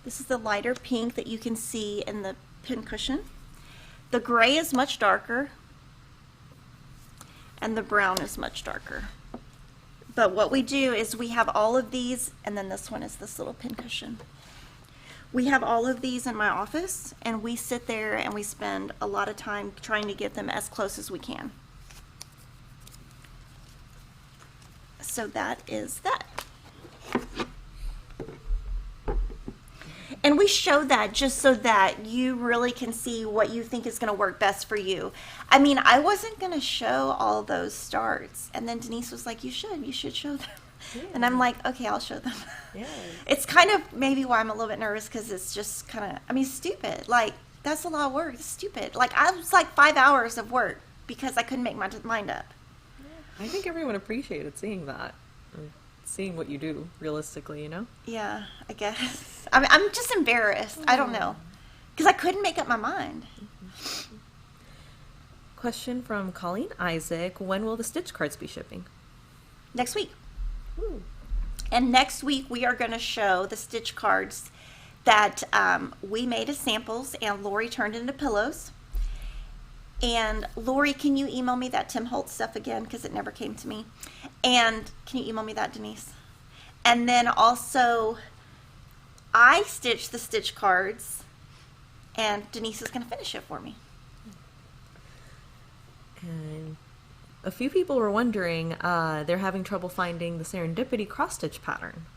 This is the lighter pink that you can see in the pin cushion. The gray is much darker. And the brown is much darker. But what we do is we have all of these, and then this one is this little pin cushion. We have all of these in my office, and we sit there and we spend a lot of time trying to get them as close as we can. So that is that. And we show that just so that you really can see what you think is going to work best for you. I mean, I wasn't going to show all those starts. And then Denise was like, you should show them. Yeah. And I'm like, okay, I'll show them. Yeah. It's kind of maybe why I'm a little bit nervous, because it's just kind of, I mean, stupid. Like, that's a lot of work. It's stupid. Like, I was like 5 hours of work because I couldn't make my mind up. I think everyone appreciated seeing that. Seeing what you do realistically, you know? Yeah, I guess. I mean, I'm just embarrassed. I don't know. Because I couldn't make up my mind. Question from Colleen Isaac. When will the stitch cards be shipping? Next week. Ooh. And next week we are going to show the stitch cards that we made as samples and Lori turned into pillows. And Lori, can you email me that Tim Holtz stuff again, because it never came to me? And can you email me that, Denise? And then also, I stitched the stitch cards, and Denise is going to finish it for me. And a few people were wondering, they're having trouble finding the Serendipity cross-stitch pattern.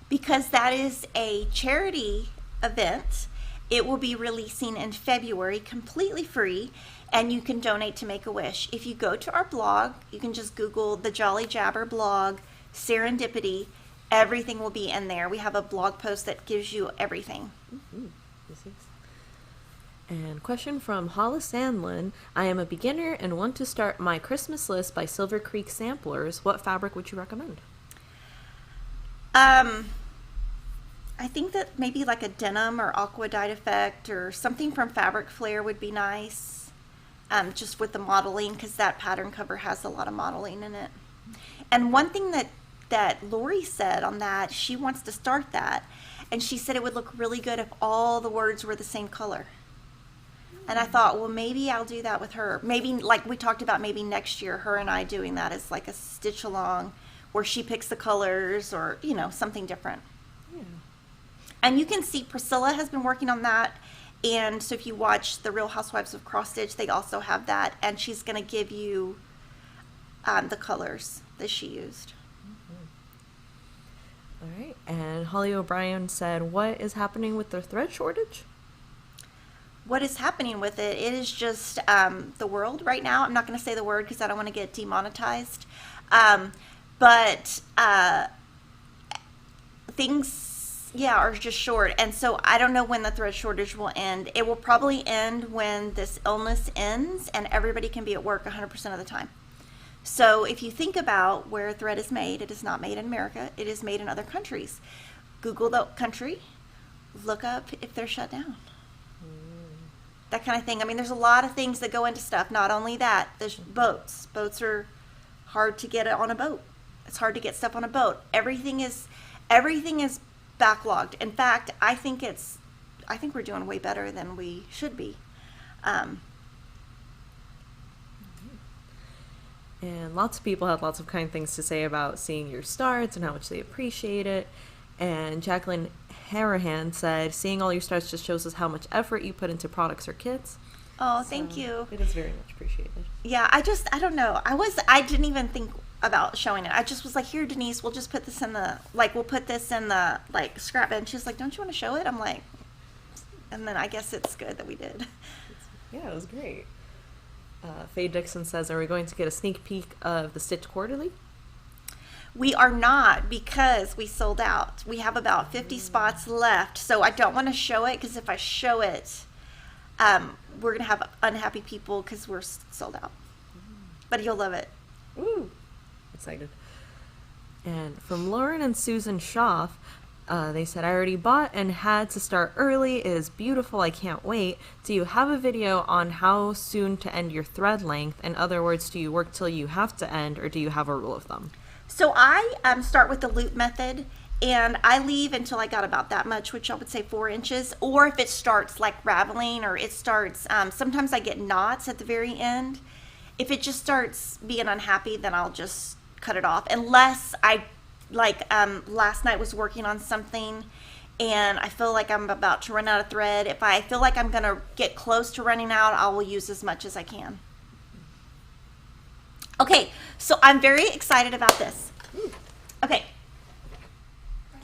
Because that is a charity event. It will be releasing in February, completely free, and you can donate to Make-A-Wish. If you go to our blog, you can just Google the Jolly Jabber blog, Serendipity. Everything will be in there. We have a blog post that gives you everything. Mm-hmm. And question from Hollis Sandlin. I am a beginner and want to start my Christmas list by Silver Creek Samplers. What fabric would you recommend? I think that maybe like a denim or Aqua dyed effect or something from Fabric Flair would be nice. Just with the modeling, because that pattern cover has a lot of modeling in it. And one thing that Lori said on that, she wants to start that, and she said it would look really good if all the words were the same color. And I thought, well, maybe I'll do that with her. Maybe, like we talked about, maybe next year, her and I doing that as like a stitch along, where she picks the colors, or, you know, something different. Yeah. And you can see Priscilla has been working on that, And so if you watch the Real Housewives of Cross Stitch, they also have that. And she's going to give you the colors that she used. All right. And Holly O'Brien said, what is happening with the thread shortage? What is happening with it? It is just the world right now. I'm not going to say the word because I don't want to get demonetized. But things, yeah, are just short. And so I don't know when the thread shortage will end. It will probably end when this illness ends and everybody can be at work 100% of the time. So if you think about where thread is made, it is not made in America. It is made in other countries. Google the country, look up if they're shut down. That kind of thing. I mean, there's a lot of things that go into stuff. Not only that, there's boats. Boats are hard to get on a boat. It's hard to get stuff on a boat. Everything is backlogged. In fact, I think we're doing way better than we should be. And lots of people had lots of kind things to say about seeing your starts and how much they appreciate it. And Jacqueline Harahan said, seeing all your starts just shows us how much effort you put into products or kits. Oh, thank you. It is very much appreciated. Yeah, I don't know. I didn't even think about showing it. I just was like, here, Denise, we'll just put this in the, we'll put this in the, scrap bin. She's like, don't you want to show it? I'm like, and then I guess it's good that we did. Yeah, it was great. Faye Dixon says, are we going to get a sneak peek of the Stitch Quarterly? We are not, because we sold out. We have about 50 spots left, so I don't want to show it, because if I show it, we're going to have unhappy people because we're sold out. But you'll love it. Ooh, excited. And from Lauren and Susan Schaff, they said, I already bought and had to start early. It is beautiful. I can't wait. Do you have a video on how soon to end your thread length? In other words, do you work till you have to end, or do you have a rule of thumb? So I start with the loop method, and I leave until I got about that much, which I would say 4 inches. Or if it starts raveling, or it starts, sometimes I get knots at the very end. If it just starts being unhappy, then I'll just cut it off. Unless I, last night was working on something and I feel like I'm about to run out of thread. If I feel like I'm going to get close to running out, I will use as much as I can. Okay, so I'm very excited about this. Okay.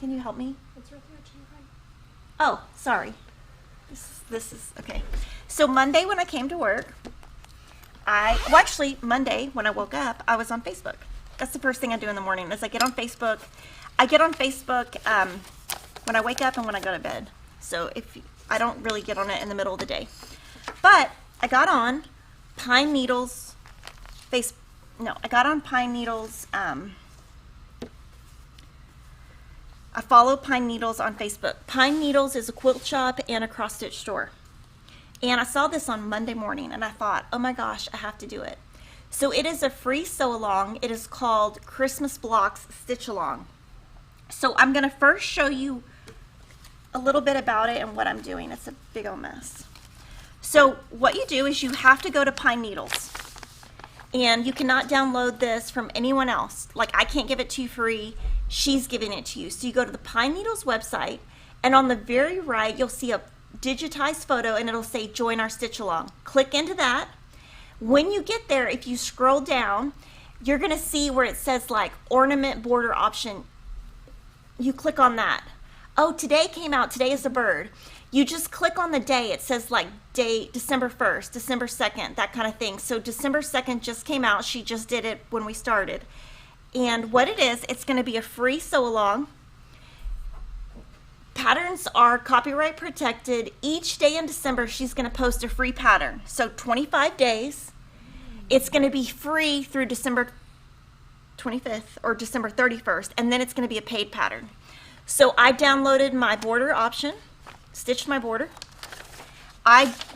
Can you help me? It's right there to your right. Oh, sorry. This is okay. So Monday when I came to work, Monday when I woke up, I was on Facebook. That's the first thing I do in the morning is I get on Facebook. I get on Facebook when I wake up and when I go to bed. So I don't really get on it in the middle of the day. But I got on Pine Needles I got on Pine Needles. I follow Pine Needles on Facebook. Pine Needles is a quilt shop and a cross stitch store. And I saw this on Monday morning and I thought, oh my gosh, I have to do it. So it is a free sew along. It is called Christmas Blocks Stitch Along. So I'm going to first show you a little bit about it and what I'm doing. It's a big old mess. So what you do is you have to go to Pine Needles. And you cannot download this from anyone else. I can't give it to you free. She's giving it to you. So you go to the Pine Needles website, and on the very right, you'll see a digitized photo, and it'll say Join Our Stitch Along. Click into that. When you get there, if you scroll down, you're going to see where it says ornament border option. You click on that. Oh, today came out. Today is a bird. You just click on the day. It says day December 1st, December 2nd, that kind of thing. So December 2nd just came out. She just did it when we started. And what it is, it's going to be a free sew along. Patterns are copyright protected. Each day in December, she's going to post a free pattern. So 25 days. It's going to be free through December 25th or December 31st. And then it's going to be a paid pattern. So I downloaded my border option. Stitched my border.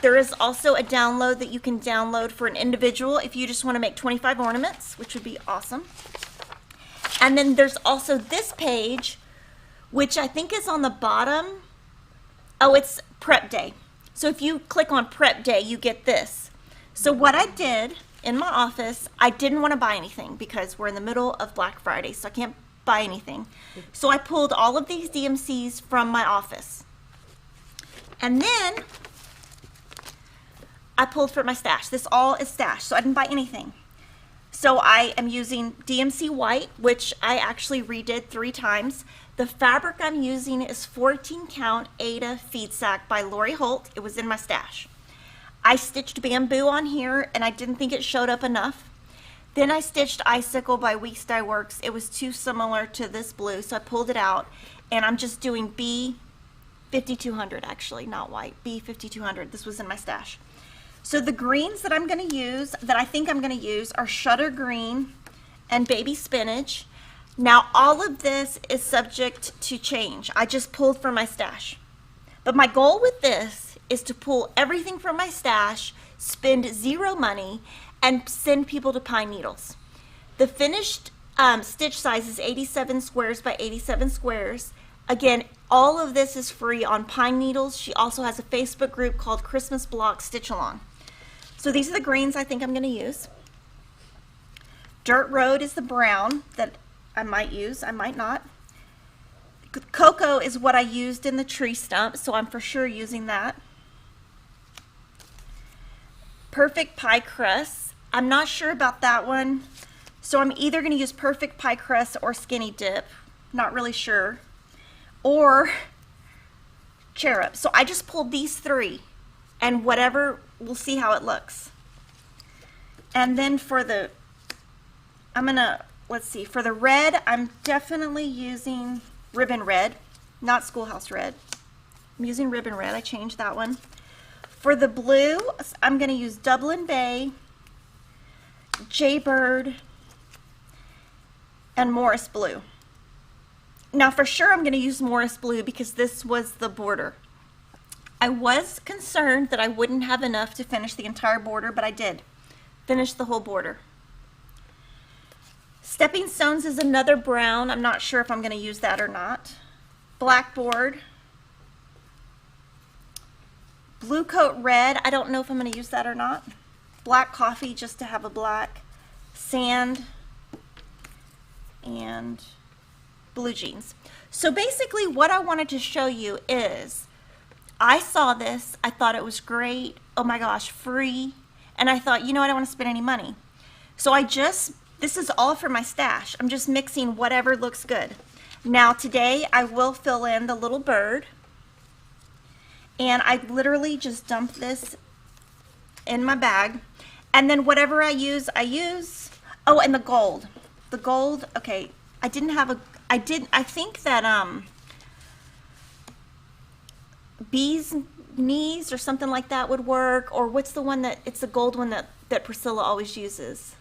There is also a download that you can download for an individual if you just want to make 25 ornaments, which would be awesome. And then there's also this page, which I think is on the bottom. Oh, it's prep day. So if you click on prep day, you get this. So what I did in my office, I didn't want to buy anything because we're in the middle of Black Friday, so I can't buy anything. So I pulled all of these DMCs from my office. And then I pulled from my stash. This all is stash, so I didn't buy anything. So I am using DMC white, which I actually redid 3 times. The fabric I'm using is 14 count Aida feed sack by Lori Holt. It was in my stash. I stitched bamboo on here and I didn't think it showed up enough. Then I stitched icicle by Weeks Dye Works. It was too similar to this blue, so I pulled it out, and I'm just doing B 5200 actually, not white, B 5200. This was in my stash. So the greens that I'm going to use, that I think I'm going to use, are Shutter Green and Baby Spinach. Now all of this is subject to change. I just pulled from my stash. But my goal with this is to pull everything from my stash, spend 0 money, and send people to Pine Needles. The finished stitch size is 87 squares by 87 squares. Again, all of this is free on Pine Needles. She also has a Facebook group called Christmas Block Stitch Along. So these are the greens I think I'm going to use. Dirt Road is the brown that I might use, I might not. Cocoa is what I used in the tree stump, so I'm for sure using that. Perfect Pie Crust. I'm not sure about that one, so I'm either going to use Perfect Pie Crust or Skinny Dip. Not really sure. Or Cherub. So I just pulled these 3, and whatever, we'll see how it looks. And then for the, let's see, for the red, I'm definitely using Ribbon Red, not Schoolhouse Red. I'm using Ribbon Red. I changed that one. For the blue, I'm going to use Dublin Bay, Jaybird, and Morris Blue. Now for sure I'm going to use Morris Blue because this was the border. I was concerned that I wouldn't have enough to finish the entire border, but I did finish the whole border. Stepping Stones is another brown. I'm not sure if I'm going to use that or not. Blackboard. Blue Coat Red. I don't know if I'm going to use that or not. Black Coffee, just to have a black. Sand. And Blue Jeans. So basically what I wanted to show you is I saw this. I thought it was great. Oh my gosh, free. And I thought, you know, I don't want to spend any money. So this is all for my stash. I'm just mixing whatever looks good. Now today I will fill in the little bird. And I literally just dump this in my bag. And then whatever I use. Oh, and the gold. The gold, okay. I think that Bee's Knees or something like that would work. Or what's the one it's the gold one that Priscilla always uses?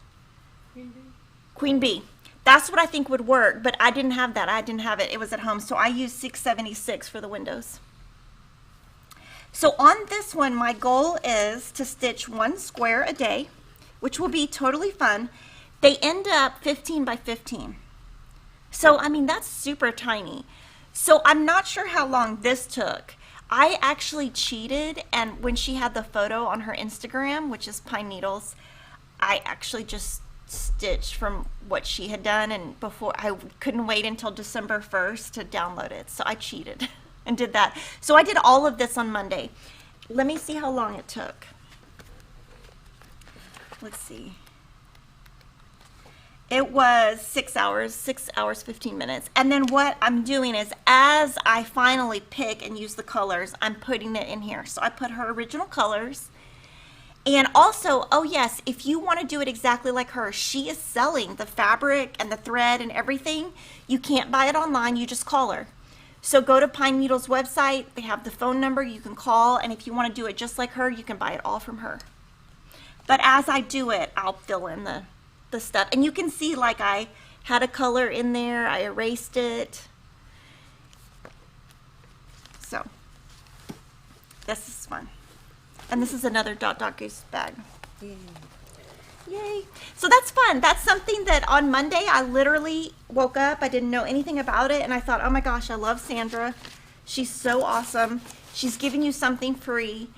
Queen Bee. That's what I think would work, but I didn't have that. I didn't have it. It was at home, so I used 676 for the windows. So on this one, my goal is to stitch 1 square a day, which will be totally fun. They end up 15 by 15. So, I mean, that's super tiny. So I'm not sure how long this took. I actually cheated, and when she had the photo on her Instagram, which is Pine Needles, I actually just stitched from what she had done, and before I couldn't wait until December 1st to download it, so I cheated and did that. So I did all of this on Monday. Let me see how long it took. Let's see. It was 6 hours, 15 minutes. And then what I'm doing is as I finally pick and use the colors, I'm putting it in here. So I put her original colors. And also, oh yes, if you want to do it exactly like her, she is selling the fabric and the thread and everything. You can't buy it online, you just call her. So go to Pine Needles website, they have the phone number you can call, and if you want to do it just like her, you can buy it all from her. But as I do it, I'll fill in the stuff. And you can see like I had a color in there, I erased it. So, this is fun. And this is another Dot Dot Goose bag. Yay. So that's fun. That's something that on Monday I literally woke up, I didn't know anything about it, and I thought, oh my gosh, I love Sandra. She's so awesome. She's giving you something free.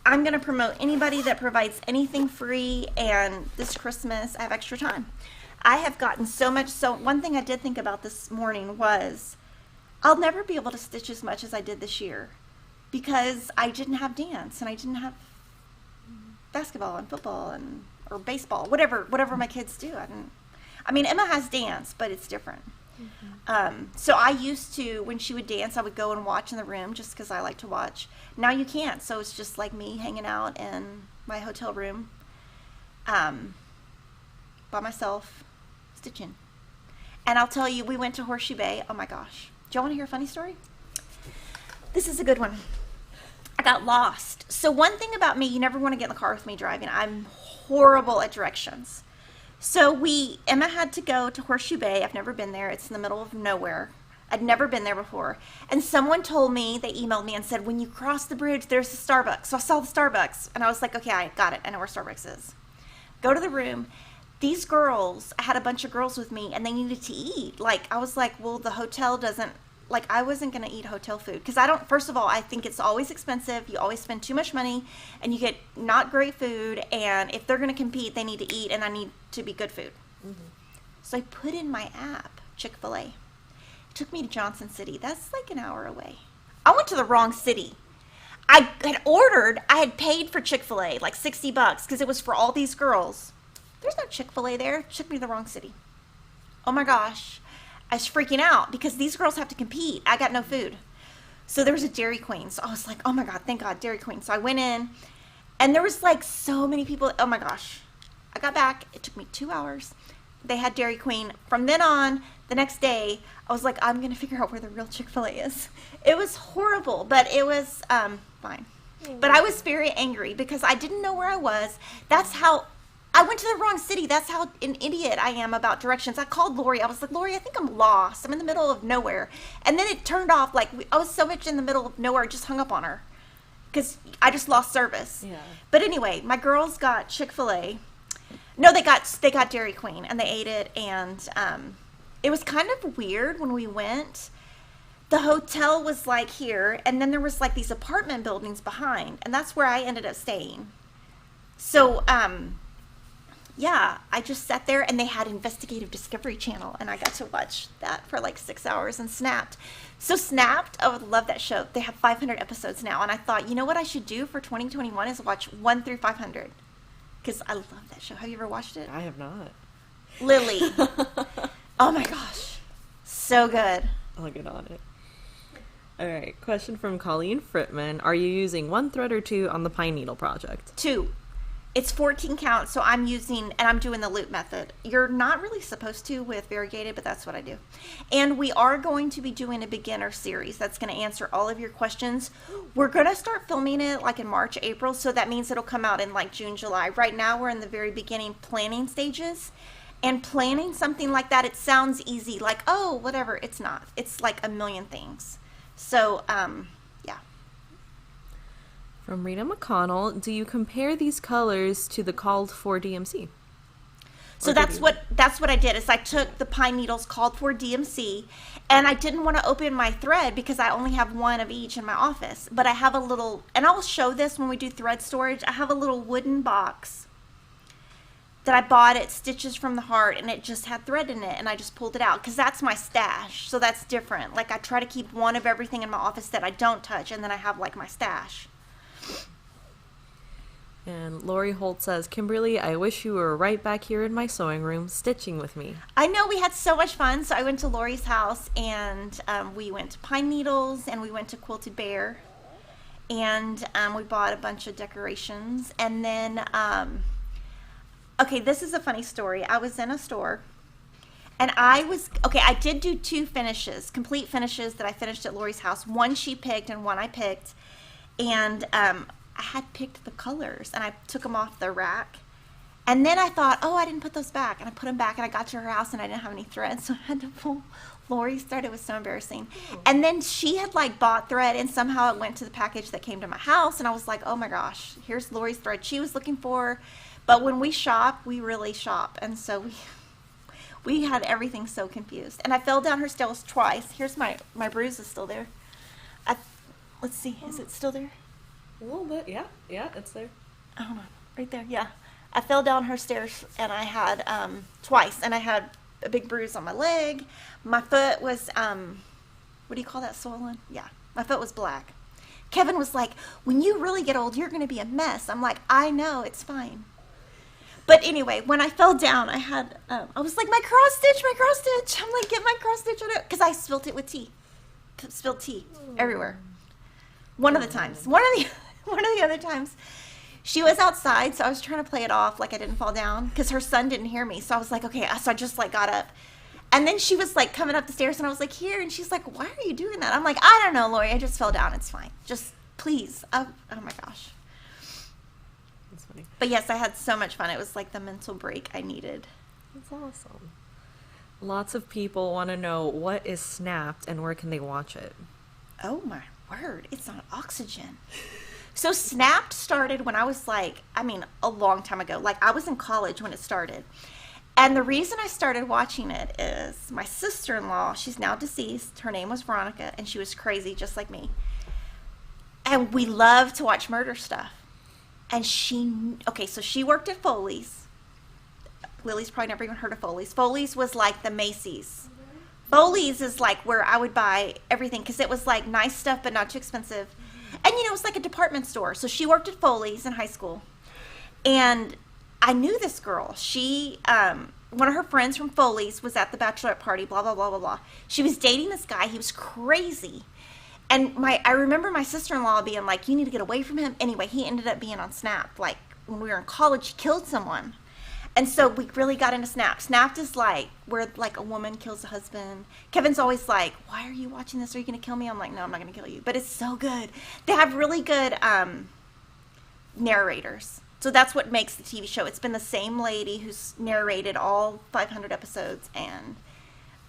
I'm going to promote anybody that provides anything free, and this Christmas I have extra time. I have gotten so much. So one thing I did think about this morning was I'll never be able to stitch as much as I did this year because I didn't have dance and I didn't have basketball and football and or baseball, whatever my kids do. I mean, Emma has dance, but it's different. So I used to, when she would dance, I would go and watch in the room just because I like to watch. Now you can't, so it's just like me hanging out in my hotel room by myself, stitching. And I'll tell you, we went to Horseshoe Bay. Oh my gosh. Do y'all want to hear a funny story? This is a good one. I got lost. So one thing about me, you never want to get in the car with me driving. I'm horrible at directions. So Emma had to go to Horseshoe Bay. I've never been there. It's in the middle of nowhere. I'd never been there before. And someone told me, they emailed me and said, when you cross the bridge, there's a Starbucks. So I saw the Starbucks. And I was like, okay, I got it. I know where Starbucks is. Go to the room. These girls, I had a bunch of girls with me, and they needed to eat. Like, I was like, well, the hotel doesn't, like, I wasn't going to eat hotel food. Because first of all, I think it's always expensive. You always spend too much money, and you get not great food. And if they're going to compete, they need to eat, and I need to be good food. So I put in my app, Chick-fil-A. It took me to Johnson City. That's like an hour away. I went to the wrong city. I had paid for Chick-fil-A, like $60, because it was for all these girls. There's no Chick-fil-A there. It took me to the wrong city. Oh my gosh. I was freaking out because these girls have to compete. I got no food. So there was a Dairy Queen. So I was like, oh my God, thank God, Dairy Queen. So I went in, and there was like so many people. Oh my gosh. I got back. It took me 2 hours. They had Dairy Queen. From then on, the next day, I was like, I'm going to figure out where the real Chick-fil-A is. It was horrible, but it was fine. But I was very angry because I didn't know where I was. That's how I went to the wrong city. That's how an idiot I am about directions. I called Lori. I was like, Lori, I think I'm lost. I'm in the middle of nowhere. And then it turned off. Like, I was so much in the middle of nowhere, I just hung up on her because I just lost service. Yeah. But anyway, my girls got Chick-fil-A. No, they got Dairy Queen, and they ate it. And it was kind of weird when we went. The hotel was like here, and then there was like these apartment buildings behind, and that's where I ended up staying. So, yeah, I just sat there, and they had Investigative Discovery Channel, and I got to watch that for like 6 hours, and Snapped. So Snapped, I would love that show. They have 500 episodes now, and I thought, you know what I should do for 2021 is watch 1 through 500, because I love that show. Have you ever watched it? I have not. Lily. Oh my gosh. So good. I'll get on it. All right, question from Colleen Fritman. Are you using 1 thread or 2 on the pine needle project? 2. It's 14 count, so I'm doing the loop method. You're not really supposed to with variegated, but that's what I do. And we are going to be doing a beginner series that's going to answer all of your questions. We're going to start filming it like in March, April, so that means it'll come out in like June, July. Right now we're in the very beginning planning stages. And planning something like that, it sounds easy, like, oh, whatever. It's not. It's like a million things. So, yeah. From Rita McConnell, do you compare these colors to the called for DMC? So that's what I did, is I took the pine needles called for DMC, and I didn't want to open my thread because I only have 1 of each in my office. But I have a little, and I'll show this when we do thread storage, I have a little wooden box that I bought at Stitches from the Heart, and it just had thread in it, and I just pulled it out because that's my stash. So that's different. Like, I try to keep 1 of everything in my office that I don't touch, and then I have like my stash. And Lori Holt says, Kimberly, I wish you were right back here in my sewing room stitching with me. I know, we had so much fun. So I went to Lori's house, and we went to Pine Needles, and we went to Quilted Bear, and we bought a bunch of decorations. And then okay, this is a funny story. I was in a store, and I did do 2 finishes, complete finishes that I finished at Lori's house. 1 she picked and 1 I picked. And I had picked the colors, and I took them off the rack. And then I thought, oh, I didn't put those back. And I put them back, and I got to her house, and I didn't have any thread. So I had to pull Lori's thread. It was so embarrassing. And then she had like bought thread, and somehow it went to the package that came to my house. And I was like, oh my gosh, here's Lori's thread she was looking for. But when we shop, we really shop. And so we had everything so confused. And I fell down her stairs twice. Here's my bruise is still there. Let's see, is it still there? A little bit, yeah. Yeah, it's there. Hold on, right there, yeah. I fell down her stairs, and I had twice, and I had a big bruise on my leg. My foot was, what do you call that, swollen? Yeah, my foot was black. Kevin was like, when you really get old, you're going to be a mess. I'm like, I know, it's fine. But anyway, when I fell down, I was like, my cross stitch. I'm like, get my cross stitch on it. Because I spilt it with tea. Spilled tea everywhere. One of the times. One of the other times, she was outside, so I was trying to play it off like I didn't fall down. Because her son didn't hear me. So I was like, okay. So I just like got up. And then she was like coming up the stairs, and I was like, here. And she's like, why are you doing that? I'm like, I don't know, Lori. I just fell down. It's fine. Just please. Oh my gosh. That's funny. But yes, I had so much fun. It was like the mental break I needed. That's awesome. Lots of people want to know what is Snapped and where can they watch it. Oh my word. It's on Oxygen. So Snapped started when I was like, a long time ago. Like I was in college when it started. And the reason I started watching it is my sister-in-law, she's now deceased. Her name was Veronica, and she was crazy just like me. And we love to watch murder stuff. And so she worked at Foley's. Lily's probably never even heard of Foley's. Foley's was like the Macy's. Foley's is like where I would buy everything because it was like nice stuff but not too expensive. And it was like a department store. So she worked at Foley's in high school. And I knew this girl. She, one of her friends from Foley's was at the bachelorette party, blah, blah, blah, blah, blah. She was dating this guy. He was crazy. And I remember my sister-in-law being like, you need to get away from him. Anyway, he ended up being on Snap. Like, when we were in college, he killed someone. And so we really got into Snap. Snapped is like where like a woman kills a husband. Kevin's always like, why are you watching this? Are you going to kill me? I'm like, no, I'm not going to kill you. But it's so good. They have really good narrators. So that's what makes the TV show. It's been the same lady who's narrated all 500 episodes. And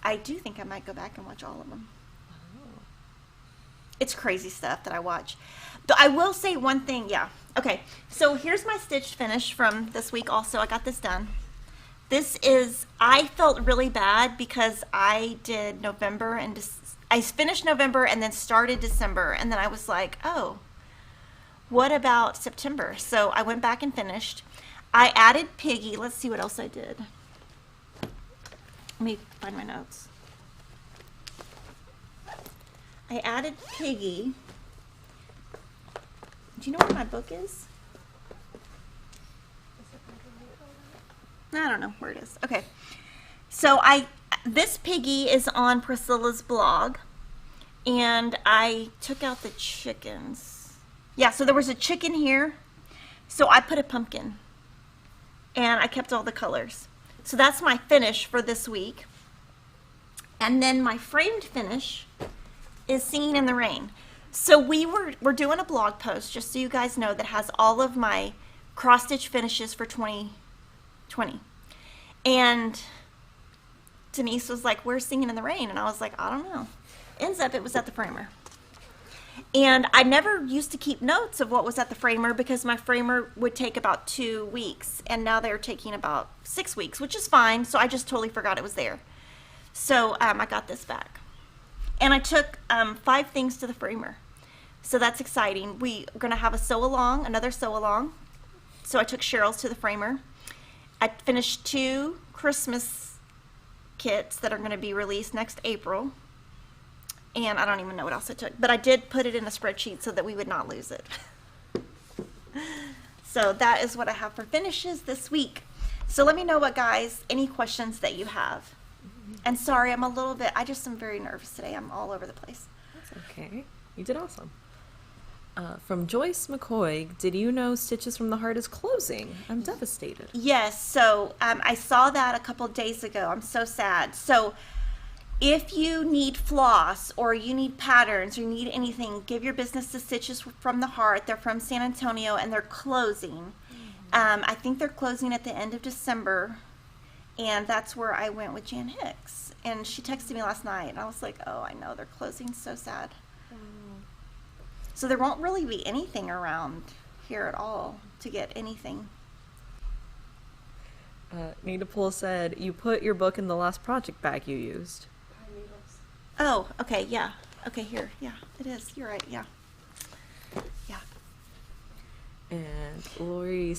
I do think I might go back and watch all of them. Wow. It's crazy stuff that I watch. Though I will say one thing, yeah. Okay, so here's my stitched finish from this week also. I got this done. This is, I felt really bad because I did November and I finished November and then started December. And then I was like, oh, what about September? So I went back and finished. I added Piggy. Let's see what else I did. Let me find my notes. I added Piggy. Do you know where my book is? I don't know where it is. Okay. So this Piggy is on Priscilla's blog. And I took out the chickens. Yeah, so there was a chicken here. So I put a pumpkin. And I kept all the colors. So that's my finish for this week. And then my framed finish is Singing in the Rain. So we're doing a blog post, just so you guys know, that has all of my cross-stitch finishes for 2020. And Denise was like, where's Singing in the Rain? And I was like, I don't know. Ends up it was at the framer. And I never used to keep notes of what was at the framer because my framer would take about 2 weeks. And now they're taking about 6 weeks, which is fine. So I just totally forgot it was there. So I got this back. And I took 5 things to the framer. So that's exciting. We are going to have a sew along, another sew along. So I took Cheryl's to the framer. I finished 2 Christmas kits that are going to be released next April. And I don't even know what else I took. But I did put it in a spreadsheet so that we would not lose it. So that is what I have for finishes this week. So let me know guys, any questions that you have. And sorry, I just am very nervous today. I'm all over the place. That's okay. You did awesome. From Joyce McCoy, did you know Stitches from the Heart is closing? I'm devastated. Yes, so I saw that a couple days ago. I'm so sad. So if you need floss or you need patterns or you need anything, give your business to Stitches from the Heart. They're from San Antonio and they're closing. I think they're closing at the end of December. And that's where I went with Jan Hicks. And she texted me last night. And I was like, oh, I know. They're closing. So sad. So there won't really be anything around here at all to get anything. Nita Pool said, you put your book in the last project bag you used. Oh, okay. Yeah. Okay, here. Yeah, it is. You're right. Yeah. Yeah. And Lori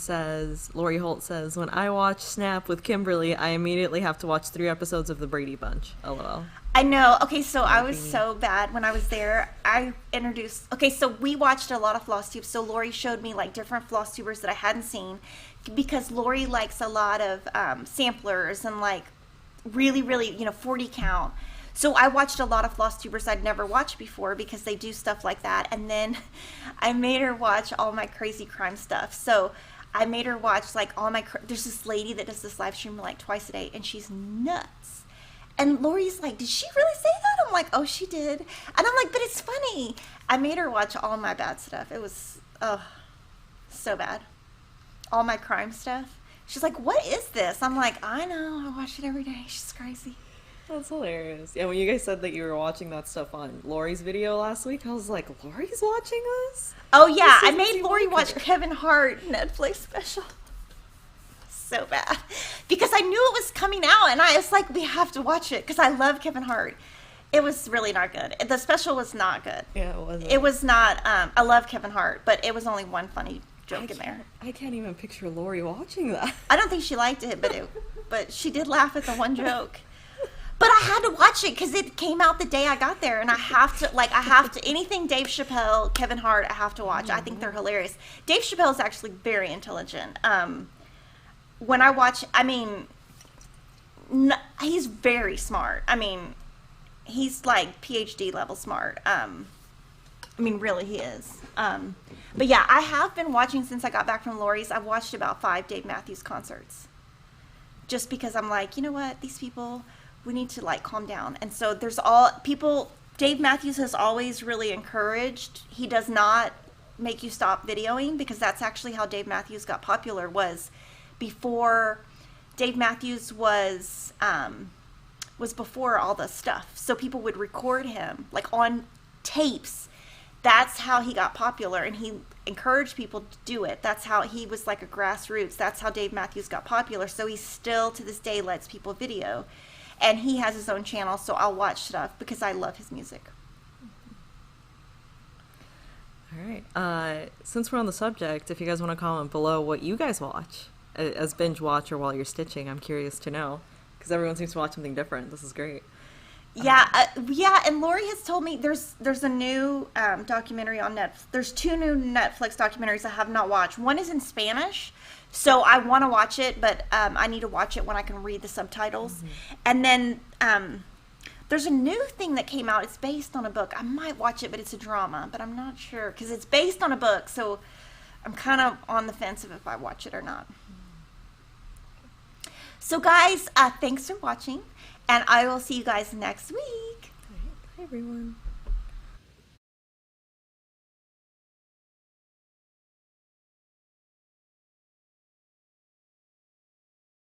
Holt says, when I watch Snap with Kimberly, I immediately have to watch 3 episodes of the Brady Bunch. LOL. I know. Okay, so I was so bad when I was there. So we watched a lot of Flosstube. So Lori showed me like different Flosstubers that I hadn't seen, because Lori likes a lot of samplers and like really, really, 40 count. So I watched a lot of Flosstubers I'd never watched before because they do stuff like that. And then I made her watch all my crazy crime stuff. So I made her watch like there's this lady that does this live stream like twice a day, and she's nuts. And Lori's like, did she really say that? I'm like, oh, she did. And I'm like, but it's funny. I made her watch all my bad stuff. It was, so bad. All my crime stuff. She's like, what is this? I'm like, I know. I watch it every day. She's crazy. That's hilarious. Yeah, when you guys said that you were watching that stuff on Lori's video last week, I was like, Lori's watching us? Oh, yeah. I made Lori watch Kevin Hart Netflix special. So bad. Because I knew it was coming out, and I was like, we have to watch it, because I love Kevin Hart. It was really not good. The special was not good. Yeah, it wasn't. It was not. I love Kevin Hart, but it was only one funny joke in there. I can't even picture Lori watching that. I don't think she liked it, but she did laugh at the one joke. But I had to watch it because it came out the day I got there, and I have to, anything Dave Chappelle, Kevin Hart, I have to watch. I think they're hilarious. Dave Chappelle is actually very intelligent. When I watch, he's very smart. He's like PhD level smart. Really, he is. But yeah, I have been watching since I got back from Lori's. I've watched about 5 Dave Matthews concerts. Just because I'm like, you know what, these people, we need to like calm down. And so Dave Matthews has always really encouraged. He does not make you stop videoing, because that's actually how Dave Matthews got popular, was before Dave Matthews was before all the stuff. So people would record him like on tapes. That's how he got popular, and he encouraged people to do it. That's how he was like a grassroots. That's how Dave Matthews got popular. So he still to this day lets people video. And he has his own channel, so I'll watch stuff because I love his music. All right. Since we're on the subject, if you guys want to comment below what you guys watch as binge watch or while you're stitching, I'm curious to know, because everyone seems to watch something different. This is great. Yeah, and Lori has told me there's a new documentary on Netflix. There's 2 new Netflix documentaries I have not watched. One is in Spanish, so I want to watch it, but I need to watch it when I can read the subtitles. Mm-hmm. And then there's a new thing that came out. It's based on a book. I might watch it, but it's a drama, but I'm not sure, because it's based on a book, so I'm kind of on the fence of if I watch it or not. So guys, thanks for watching. And I will see you guys next week. Hi, everyone.